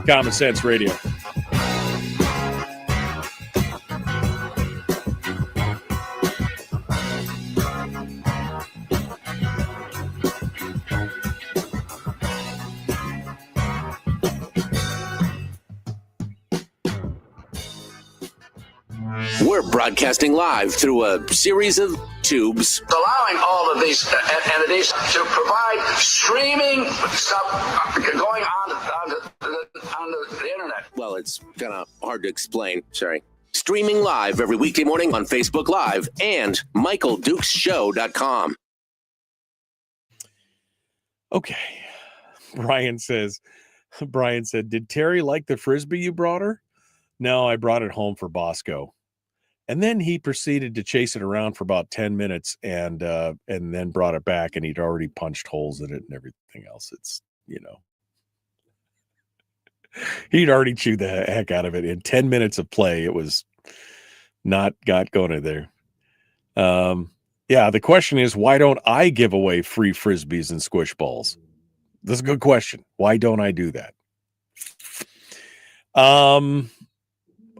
Common Sense Radio. We're broadcasting live through a series of tubes. Allowing all of these entities to provide streaming stuff going on the internet. Well, it's kind of hard to explain. Sorry. Streaming live every weekday morning on Facebook Live and MichaelDukesShow.com. Okay. Brian said, did Terry like the Frisbee you brought her? No, I brought it home for Bosco. And then he proceeded to chase it around for about 10 minutes and then brought it back, and he'd already punched holes in it and everything else. It's, he'd already chewed the heck out of it. In 10 minutes of play, it was not got going in there. The question is, why don't I give away free Frisbees and squish balls? That's a good question. Why don't I do that? All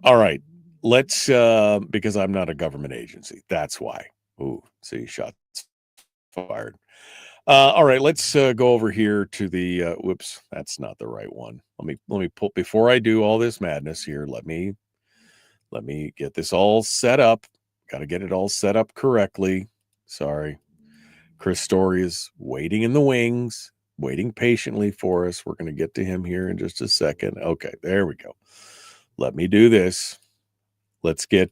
right. Let's because I'm not a government agency. That's why. Ooh, see, shots fired. All right, let's go over here to the whoops, that's not the right one. Let me pull before I do all this madness here. Let me get this all set up. Got to get it all set up correctly. Sorry. Chris Story is waiting in the wings, waiting patiently for us. We're going to get to him here in just a second. Okay, there we go. Let me do this. Let's get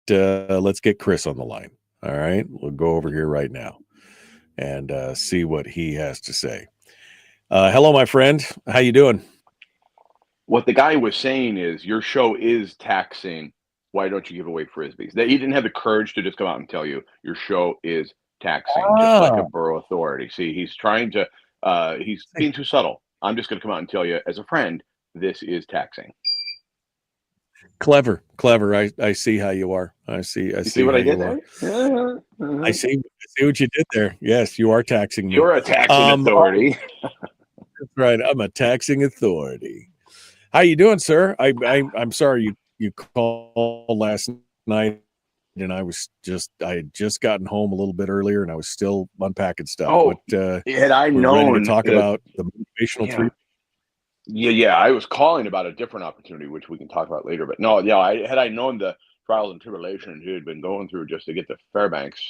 Chris on the line. All right, we'll go over here right now and see what he has to say. Hello, my friend. How you doing? What the guy was saying is your show is taxing. Why don't you give away Frisbees? That he didn't have the courage to just come out and tell you your show is taxing, just like a borough authority. See, he's trying to, he's being too subtle. I'm just going to come out and tell you as a friend, this is taxing. Clever. I see how you are. I see what I did there? Uh-huh. I see what you did there. Yes, you are taxing me. You're a taxing authority. That's right. I'm a taxing authority. How you doing, sir? I'm sorry you called last night, and I had just gotten home a little bit earlier, and I was still unpacking stuff. Oh, had I known ready to talk about the motivational 3. Yeah. I was calling about a different opportunity, which we can talk about later. But no, had I known the trials and tribulations you had been going through just to get to Fairbanks,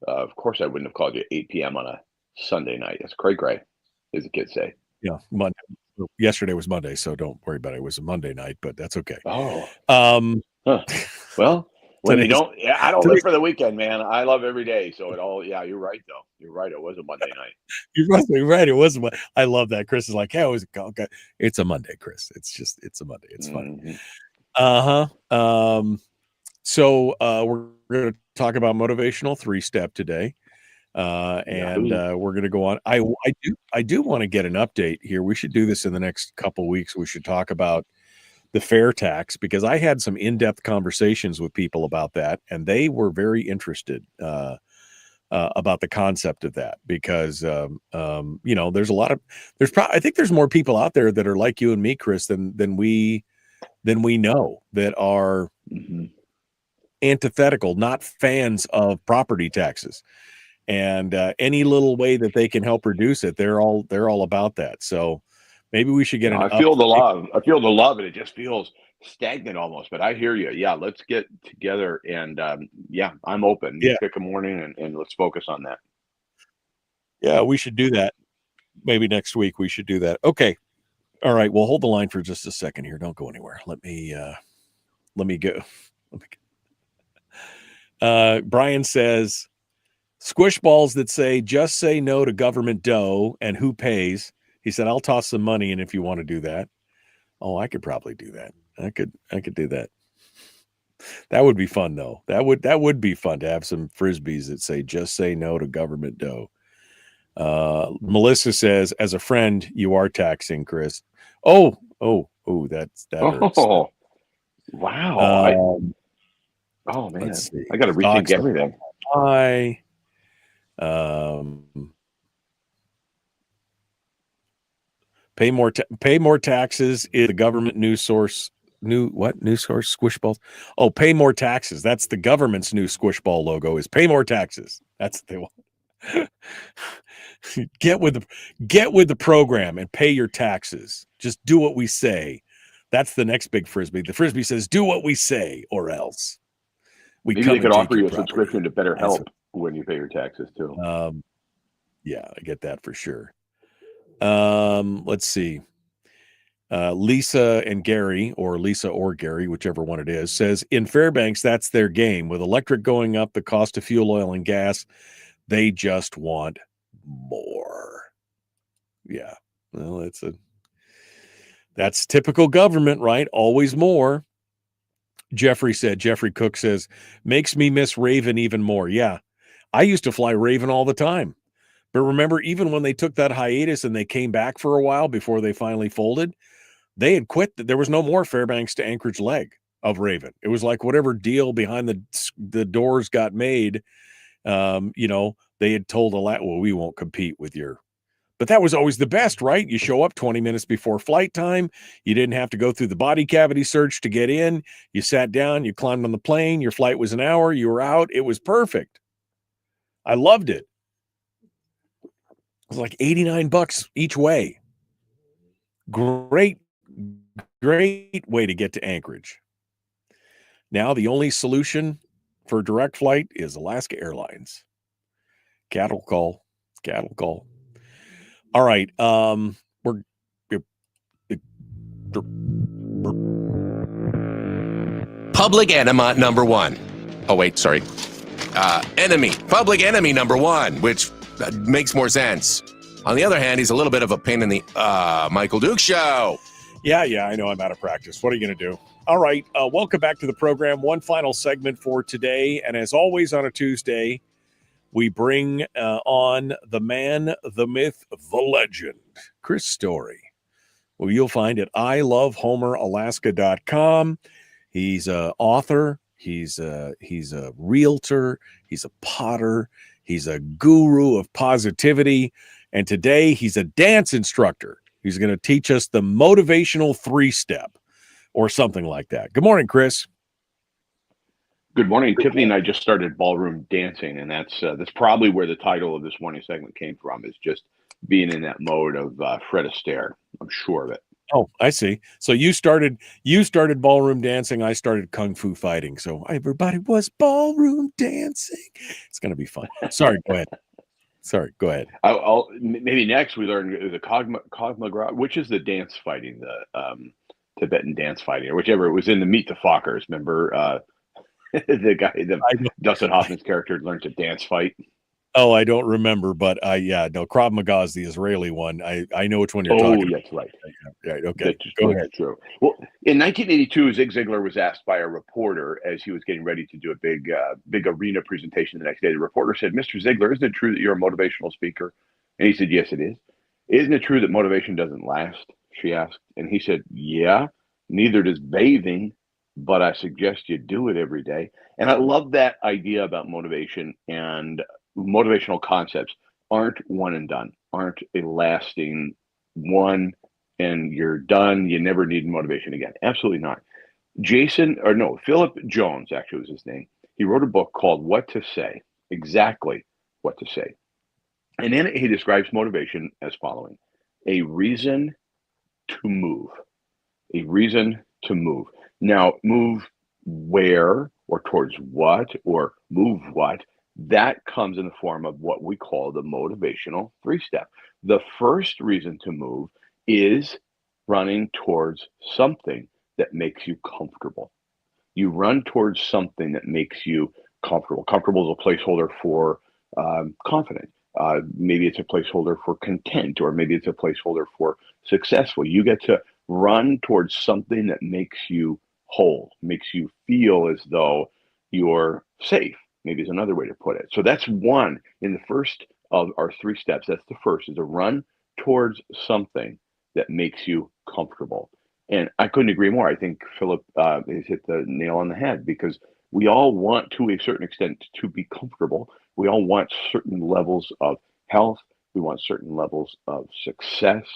of course I wouldn't have called you at 8 p.m. on a Sunday night. It's cray, as the kids say. Yeah, Monday. Yesterday was Monday, so don't worry about it. It was a Monday night, but that's okay. Oh. Well, when you don't, I don't live for the weekend, man. I love every day. So you're right, though. You're right. It was a Monday night. You're right. It was. I love that. Chris is like, hey, okay. It's a Monday, Chris. It's a Monday. It's fun. So we're going to talk about motivational 3-step today. And we're going to go on. I do want to get an update here. We should do this in the next couple weeks. We should talk about the fair tax, because I had some in-depth conversations with people about that, and they were very interested about the concept of that, because there's I think there's more people out there that are like you and me, Chris, than we know, that are antithetical, not fans of property taxes. And any little way that they can help reduce it, they're all about that. So maybe we should get I feel the love. I feel the love, and it just feels stagnant almost. But I hear you. Yeah, let's get together, and I'm open. Yeah, pick a morning, and let's focus on that. Yeah, we should do that. Maybe next week we should do that. Okay. All right. Well, hold the line for just a second here. Don't go anywhere. Let me go. Brian says, squish balls that say, just say no to government dough and who pays. He said, I'll toss some money in if you want to do that. Oh, I could probably do that. I could do that. That would be fun, though. That would be fun to have some Frisbees that say, just say no to government dough. Melissa says, as a friend, you are taxing, Chris. Oh, that hurts. Oh, wow. Oh, man. I got to rethink everything. Pay more taxes is the government news source. News source? Squish balls. Oh, pay more taxes. That's the government's new squish ball logo, is pay more taxes. That's what they want. Get with the program and pay your taxes. Just do what we say. That's the next big Frisbee. The Frisbee says, do what we say or else. Maybe they could offer you a subscription to BetterHelp when you pay your taxes too. Yeah, I get that for sure. Let's see. Lisa and Gary, or Lisa or Gary, whichever one it is, says in Fairbanks, that's their game. With electric going up, the cost of fuel, oil, and gas, they just want more. Yeah. Well, that's typical government, right? Always more. Jeffrey Cook says, makes me miss Raven even more. Yeah. I used to fly Raven all the time. But remember, even when they took that hiatus and they came back for a while before they finally folded, they had quit. There was no more Fairbanks to Anchorage leg of Raven. It was like whatever deal behind the doors got made. They had told we won't compete with your. But that was always the best, right? You show up 20 minutes before flight time. You didn't have to go through the body cavity search to get in. You sat down, you climbed on the plane. Your flight was an hour. You were out. It was perfect. I loved it. It was like $89 each way. Great way to get to Anchorage. Now the only solution for direct flight is Alaska Airlines. Cattle call. All right. Public enema number one. Oh, wait, sorry. Public enemy number one, which makes more sense. On the other hand, he's a little bit of a pain in the Michael Duke Show. Yeah, I know I'm out of practice. What are you going to do? All right. Welcome back to the program. One final segment for today. And as always on a Tuesday, we bring on the man, the myth, the legend, Chris Story, who you'll find at ilovehomeralaska.com. He's an author. He's a realtor. He's a potter. He's a guru of positivity. And today he's a dance instructor. He's going to teach us the motivational 3-step or something like that. Good morning, Chris. Good morning. Tiffany and I just started ballroom dancing, and that's probably where the title of this morning segment came from, is just being in that mode of Fred Astaire. I'm sure of it. Oh, I see. So you started ballroom dancing. I started kung fu fighting. So everybody was ballroom dancing. It's going to be fun. Sorry, go ahead. I'll maybe next we learn the Kogmagra, which is the dance fighting, the Tibetan dance fighting, or whichever. It was in the Meet the Fockers. Remember the guy, Dustin Hoffman's character learned to dance fight. Oh, I don't remember, but Krav Maga is the Israeli one. I know which one you're talking about. That's right. Right. Okay. Go ahead. True. Well, in 1982, Zig Ziglar was asked by a reporter as he was getting ready to do a big arena presentation the next day. The reporter said, "Mr. Ziglar, isn't it true that you're a motivational speaker?" And he said, "Yes, it is." "Isn't it true that motivation doesn't last?" she asked. And he said, "Yeah, neither does bathing, but I suggest you do it every day." And I love that idea about motivation, and motivational concepts aren't one and done, aren't a lasting one and you're done. You never need motivation again. Absolutely not. Philip Jones, actually was his name. He wrote a book called What to Say, exactly what to say. And in it, he describes motivation as following: a reason to move. A reason to move. Now, move where or towards what or move what? That comes in the form of what we call the motivational 3-step. The first reason to move is running towards something that makes you comfortable. You run towards something that makes you comfortable. Comfortable is a placeholder for confident. Maybe it's a placeholder for content, or maybe it's a placeholder for successful. You get to run towards something that makes you whole, makes you feel as though you're safe. Maybe is another way to put it. So that's one in the first of our 3 steps. That's the first, is a run towards something that makes you comfortable. And I couldn't agree more. I think Philip has hit the nail on the head, because we all want, to a certain extent, to be comfortable. We all want certain levels of health. We want certain levels of success,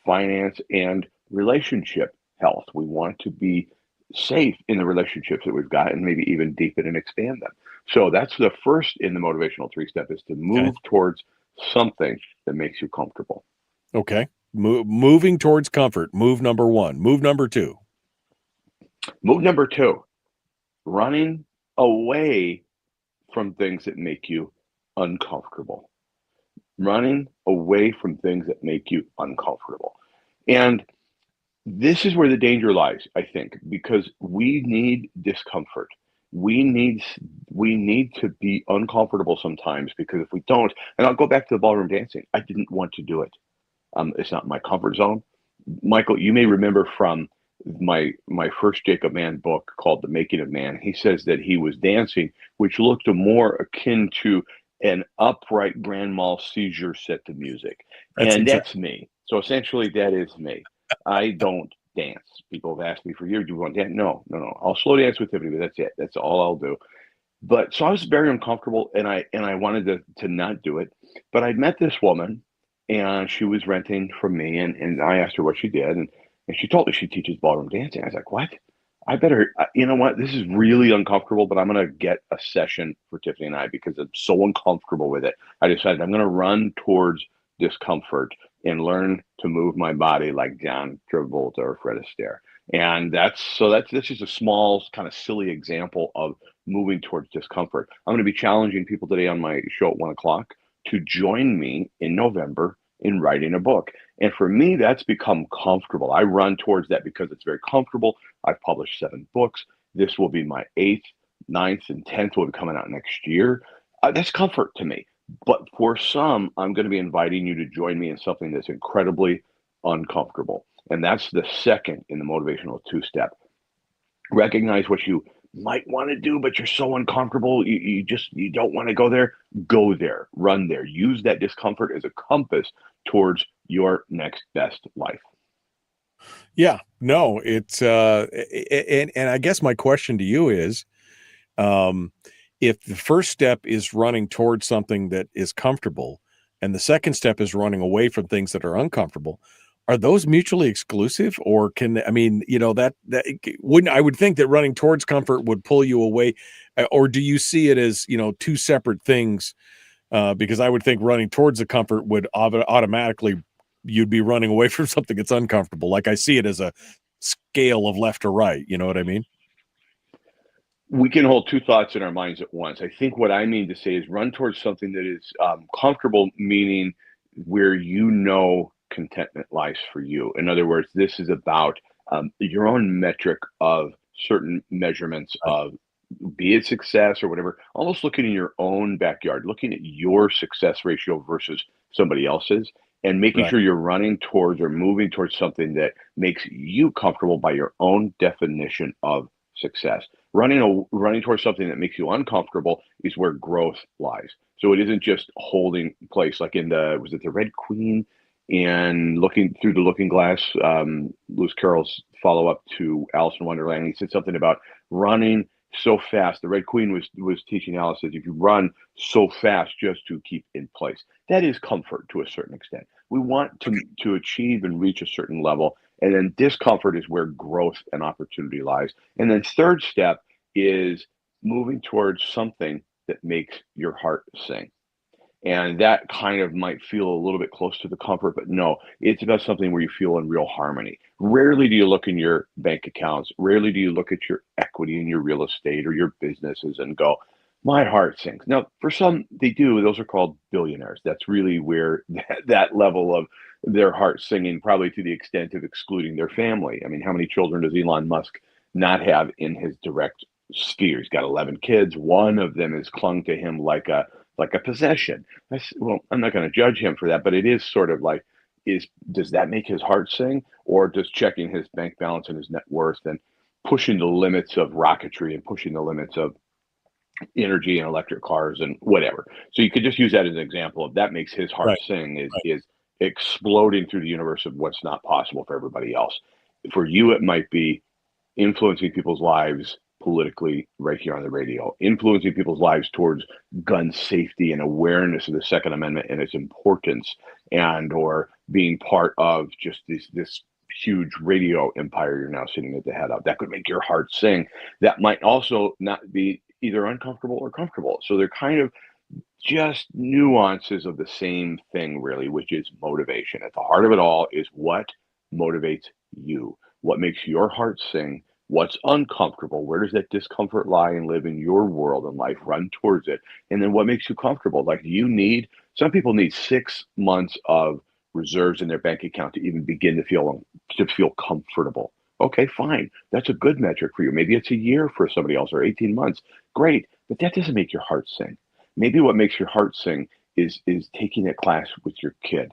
finance, and relationship health. We want to be safe in the relationships that we've got, and maybe even deepen and expand them. So that's the first in the motivational 3-step, is to move towards something that makes you comfortable. Okay. Moving towards comfort. Move number 1. Move number 2. Move number 2, running away from things that make you uncomfortable. Running away from things that make you uncomfortable. And This is where the danger lies, I think, because we need discomfort. We need we need to be uncomfortable sometimes, because if we don't, and I'll go back to the ballroom dancing. I didn't want to do it. It's not my comfort zone. Michael, you may remember from my first Jacob Mann book called The Making of Man. He says that he was dancing, which looked more akin to an upright grand mal seizure set to music, and that's me. So essentially, that is me. I don't dance. People have asked me for years, "Do you want to dance?" No, no, no. I'll slow dance with Tiffany, but that's it. That's all I'll do. But so I was very uncomfortable, and I wanted to not do it. But I met this woman, and she was renting from me, and I asked her what she did, and she told me she teaches ballroom dancing. I was like, what? I better, you know what? This is really uncomfortable, but I'm going to get a session for Tiffany and I, because I'm so uncomfortable with it. I decided I'm going to run towards discomfort and learn to move my body like John Travolta or Fred Astaire. And that's just a small, kind of silly example of moving towards discomfort. I'm going to be challenging people today on my show at 1 o'clock to join me in November in writing a book. And for me, that's become comfortable. I run towards that because it's very comfortable. I've published 7 books. This will be my 8th, 9th, and 10th will be coming out next year. That's comfort to me. But for some, I'm going to be inviting you to join me in something that's incredibly uncomfortable. And that's the second in the motivational 2-step. Recognize what you might want to do, but you're so uncomfortable. You don't want to go there. Go there, run there. Use that discomfort as a compass towards your next best life. Yeah, no, it's and I guess my question to you is, if the first step is running towards something that is comfortable, and the second step is running away from things that are uncomfortable, are those mutually exclusive, or that wouldn't, I would think that running towards comfort would pull you away, or do you see it as, two separate things? Because I would think running towards the comfort would automatically, you'd be running away from something that's uncomfortable. Like I see it as a scale of left or right. You know what I mean? We can hold 2 thoughts in our minds at once. I think what I mean to say is run towards something that is comfortable, meaning where contentment lies for you. In other words, this is about your own metric of certain measurements of, be it success or whatever, almost looking in your own backyard, looking at your success ratio versus somebody else's, and making sure you're running towards or moving towards something that makes you comfortable by your own definition of success. Running towards something that makes you uncomfortable is where growth lies. So it isn't just holding place, like in was it the Red Queen and Looking Through the Looking Glass, Lewis Carroll's follow-up to Alice in Wonderland. He said something about running so fast. The Red Queen was teaching Alice that if you run so fast just to keep in place, that is comfort to a certain extent. We want to achieve and reach a certain level, and then discomfort is where growth and opportunity lies. And then third step is moving towards something that makes your heart sing. And that kind of might feel a little bit close to the comfort, but no, it's about something where you feel in real harmony. Rarely do you look in your bank accounts. Rarely do you look at your equity in your real estate or your businesses and go, my heart sings. Now, for some, they do. Those are called billionaires. That's really where that level of their heart singing, probably to the extent of excluding their family. I mean, how many children does Elon Musk not have in his direct sphere? He's got 11 kids. One of them has clung to him like a possession. Well, I'm not going to judge him for that, but it is sort of like, does that make his heart sing, or does checking his bank balance and his net worth and pushing the limits of rocketry and pushing the limits of energy and electric cars and whatever? So you could just use that as an example of that makes his heart sing is exploding through the universe of what's not possible for everybody else. For you, it might be influencing people's lives politically right here on the radio, influencing people's lives towards gun safety and awareness of the Second Amendment and its importance, and or being part of just this huge radio empire you're now sitting at the head of. That could make your heart sing. That might also not be either uncomfortable or comfortable. So they're kind of just nuances of the same thing, really, which is motivation. At the heart of it all is what motivates you, what makes your heart sing, what's uncomfortable, where does that discomfort lie and live in your world and life, run towards it. And then what makes you comfortable? Like some people need 6 months of reserves in their bank account to even begin to feel comfortable. Okay, fine. That's a good metric for you. Maybe it's a year for somebody else or 18 months. Great. But that doesn't make your heart sing. Maybe what makes your heart sing is taking a class with your kid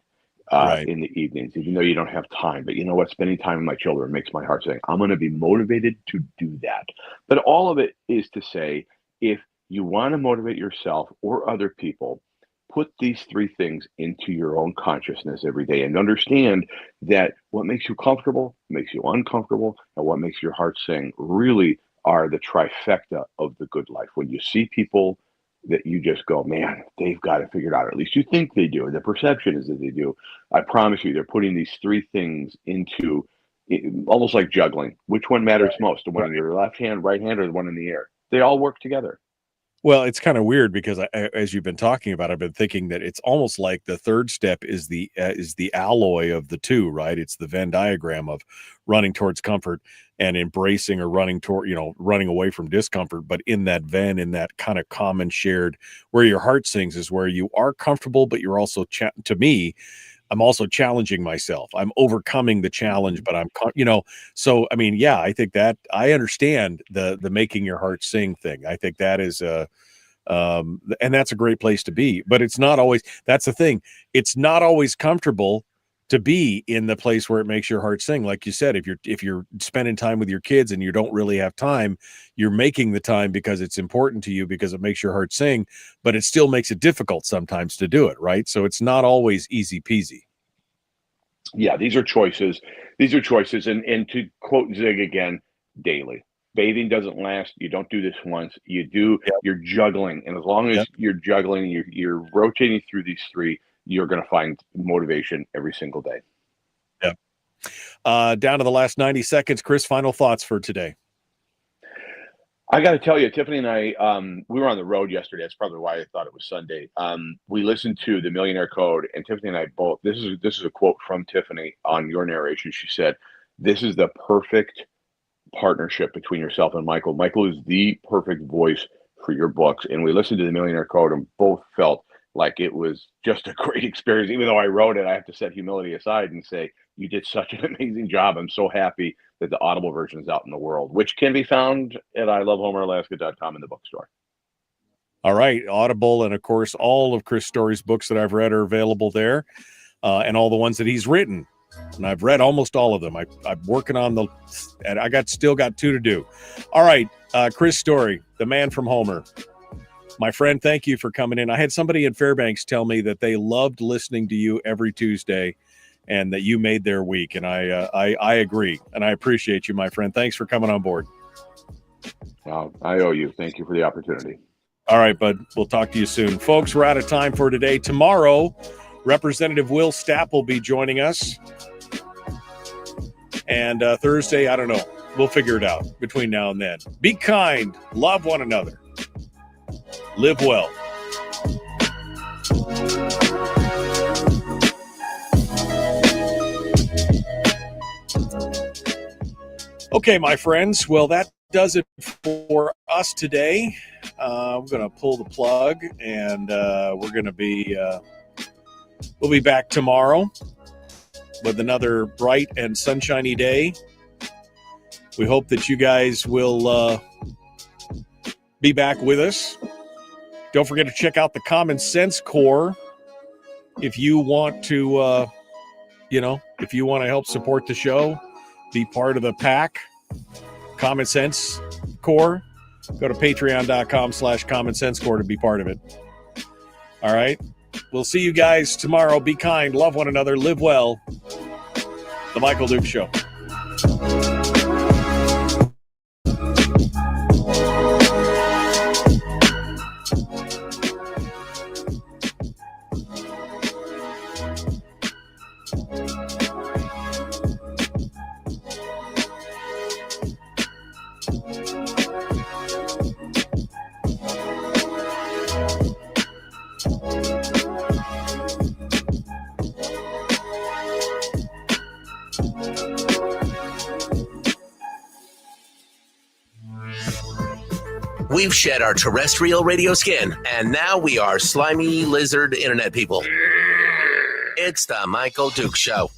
in the evenings, even though you don't have time. But you know what? Spending time with my children makes my heart sing. I'm going to be motivated to do that. But all of it is to say, if you want to motivate yourself or other people, put these three things into your own consciousness every day and understand that what makes you comfortable, makes you uncomfortable, and what makes your heart sing really are the trifecta of the good life. When you see people that you just go, man, they've got it figured out, or at least you think they do. The perception is that they do. I promise you, they're putting these three things into almost like juggling. Which one matters most? The one in your left hand, right hand, or the one in the air? They all work together. Well, it's kind of weird because as you've been talking about, I've been thinking that it's almost like the third step is the alloy of the two, right? It's the Venn diagram of running towards comfort and embracing or running away from discomfort. But in that Venn, in that kind of common shared, where your heart sings is where you are comfortable, but you're also, to me, I'm also challenging myself. I'm overcoming the challenge, but so, I mean, yeah, I think that I understand the making your heart sing thing. I think that is and that's a great place to be, but it's not always, that's the thing. It's not always comfortable to be in the place where it makes your heart sing. Like you said, if you're spending time with your kids and you don't really have time, you're making the time because it's important to you, because it makes your heart sing, but it still makes it difficult sometimes to do it. Right. So it's not always easy peasy. Yeah. These are choices. And to quote Zig again, daily. Bathing doesn't last. You don't do this once. You do. Yep. You're juggling. And as long as you're juggling, you're rotating through these three, you're going to find motivation every single day. Yeah. Down to the last 90 seconds, Chris, final thoughts for today. I got to tell you, Tiffany and I, we were on the road yesterday. That's probably why I thought it was Sunday. We listened to The Millionaire Code, and Tiffany and I both, this is a quote from Tiffany on your narration. She said, "This is the perfect partnership between yourself and Michael. Michael is the perfect voice for your books." And we listened to The Millionaire Code and both felt like it was just a great experience. Even though I wrote it, I have to set humility aside and say, you did such an amazing job. I'm so happy that the Audible version is out in the world, which can be found at ilovehomeralaska.com in the bookstore. All right. Audible. And of course, all of Chris Story's books that I've read are available there, and all the ones that he's written. And I've read almost all of them. I'm working on and I still got 2 to do. All right. Chris Story, the man from Homer. My friend, thank you for coming in. I had somebody in Fairbanks tell me that they loved listening to you every Tuesday and that you made their week. And I agree. And I appreciate you, my friend. Thanks for coming on board. Well, I owe you. Thank you for the opportunity. All right, bud. We'll talk to you soon. Folks, we're out of time for today. Tomorrow, Representative Will Stapp will be joining us. And Thursday, I don't know. We'll figure it out between now and then. Be kind. Love one another. Live well. Okay, my friends. Well, that does it for us today. I'm going to pull the plug, and we're going to be we'll be back tomorrow with another bright and sunshiny day. We hope that you guys will be back with us. Don't forget to check out the Common Sense Corps if you want to, if you want to help support the show, be part of the pack. Common Sense Corps. Go to patreon.com/Common Sense Corps to be part of it. All right. We'll see you guys tomorrow. Be kind, love one another, live well. The Michael Duke Show. We've shed our terrestrial radio skin, and now we are slimy lizard internet people. It's the Michael Duke Show.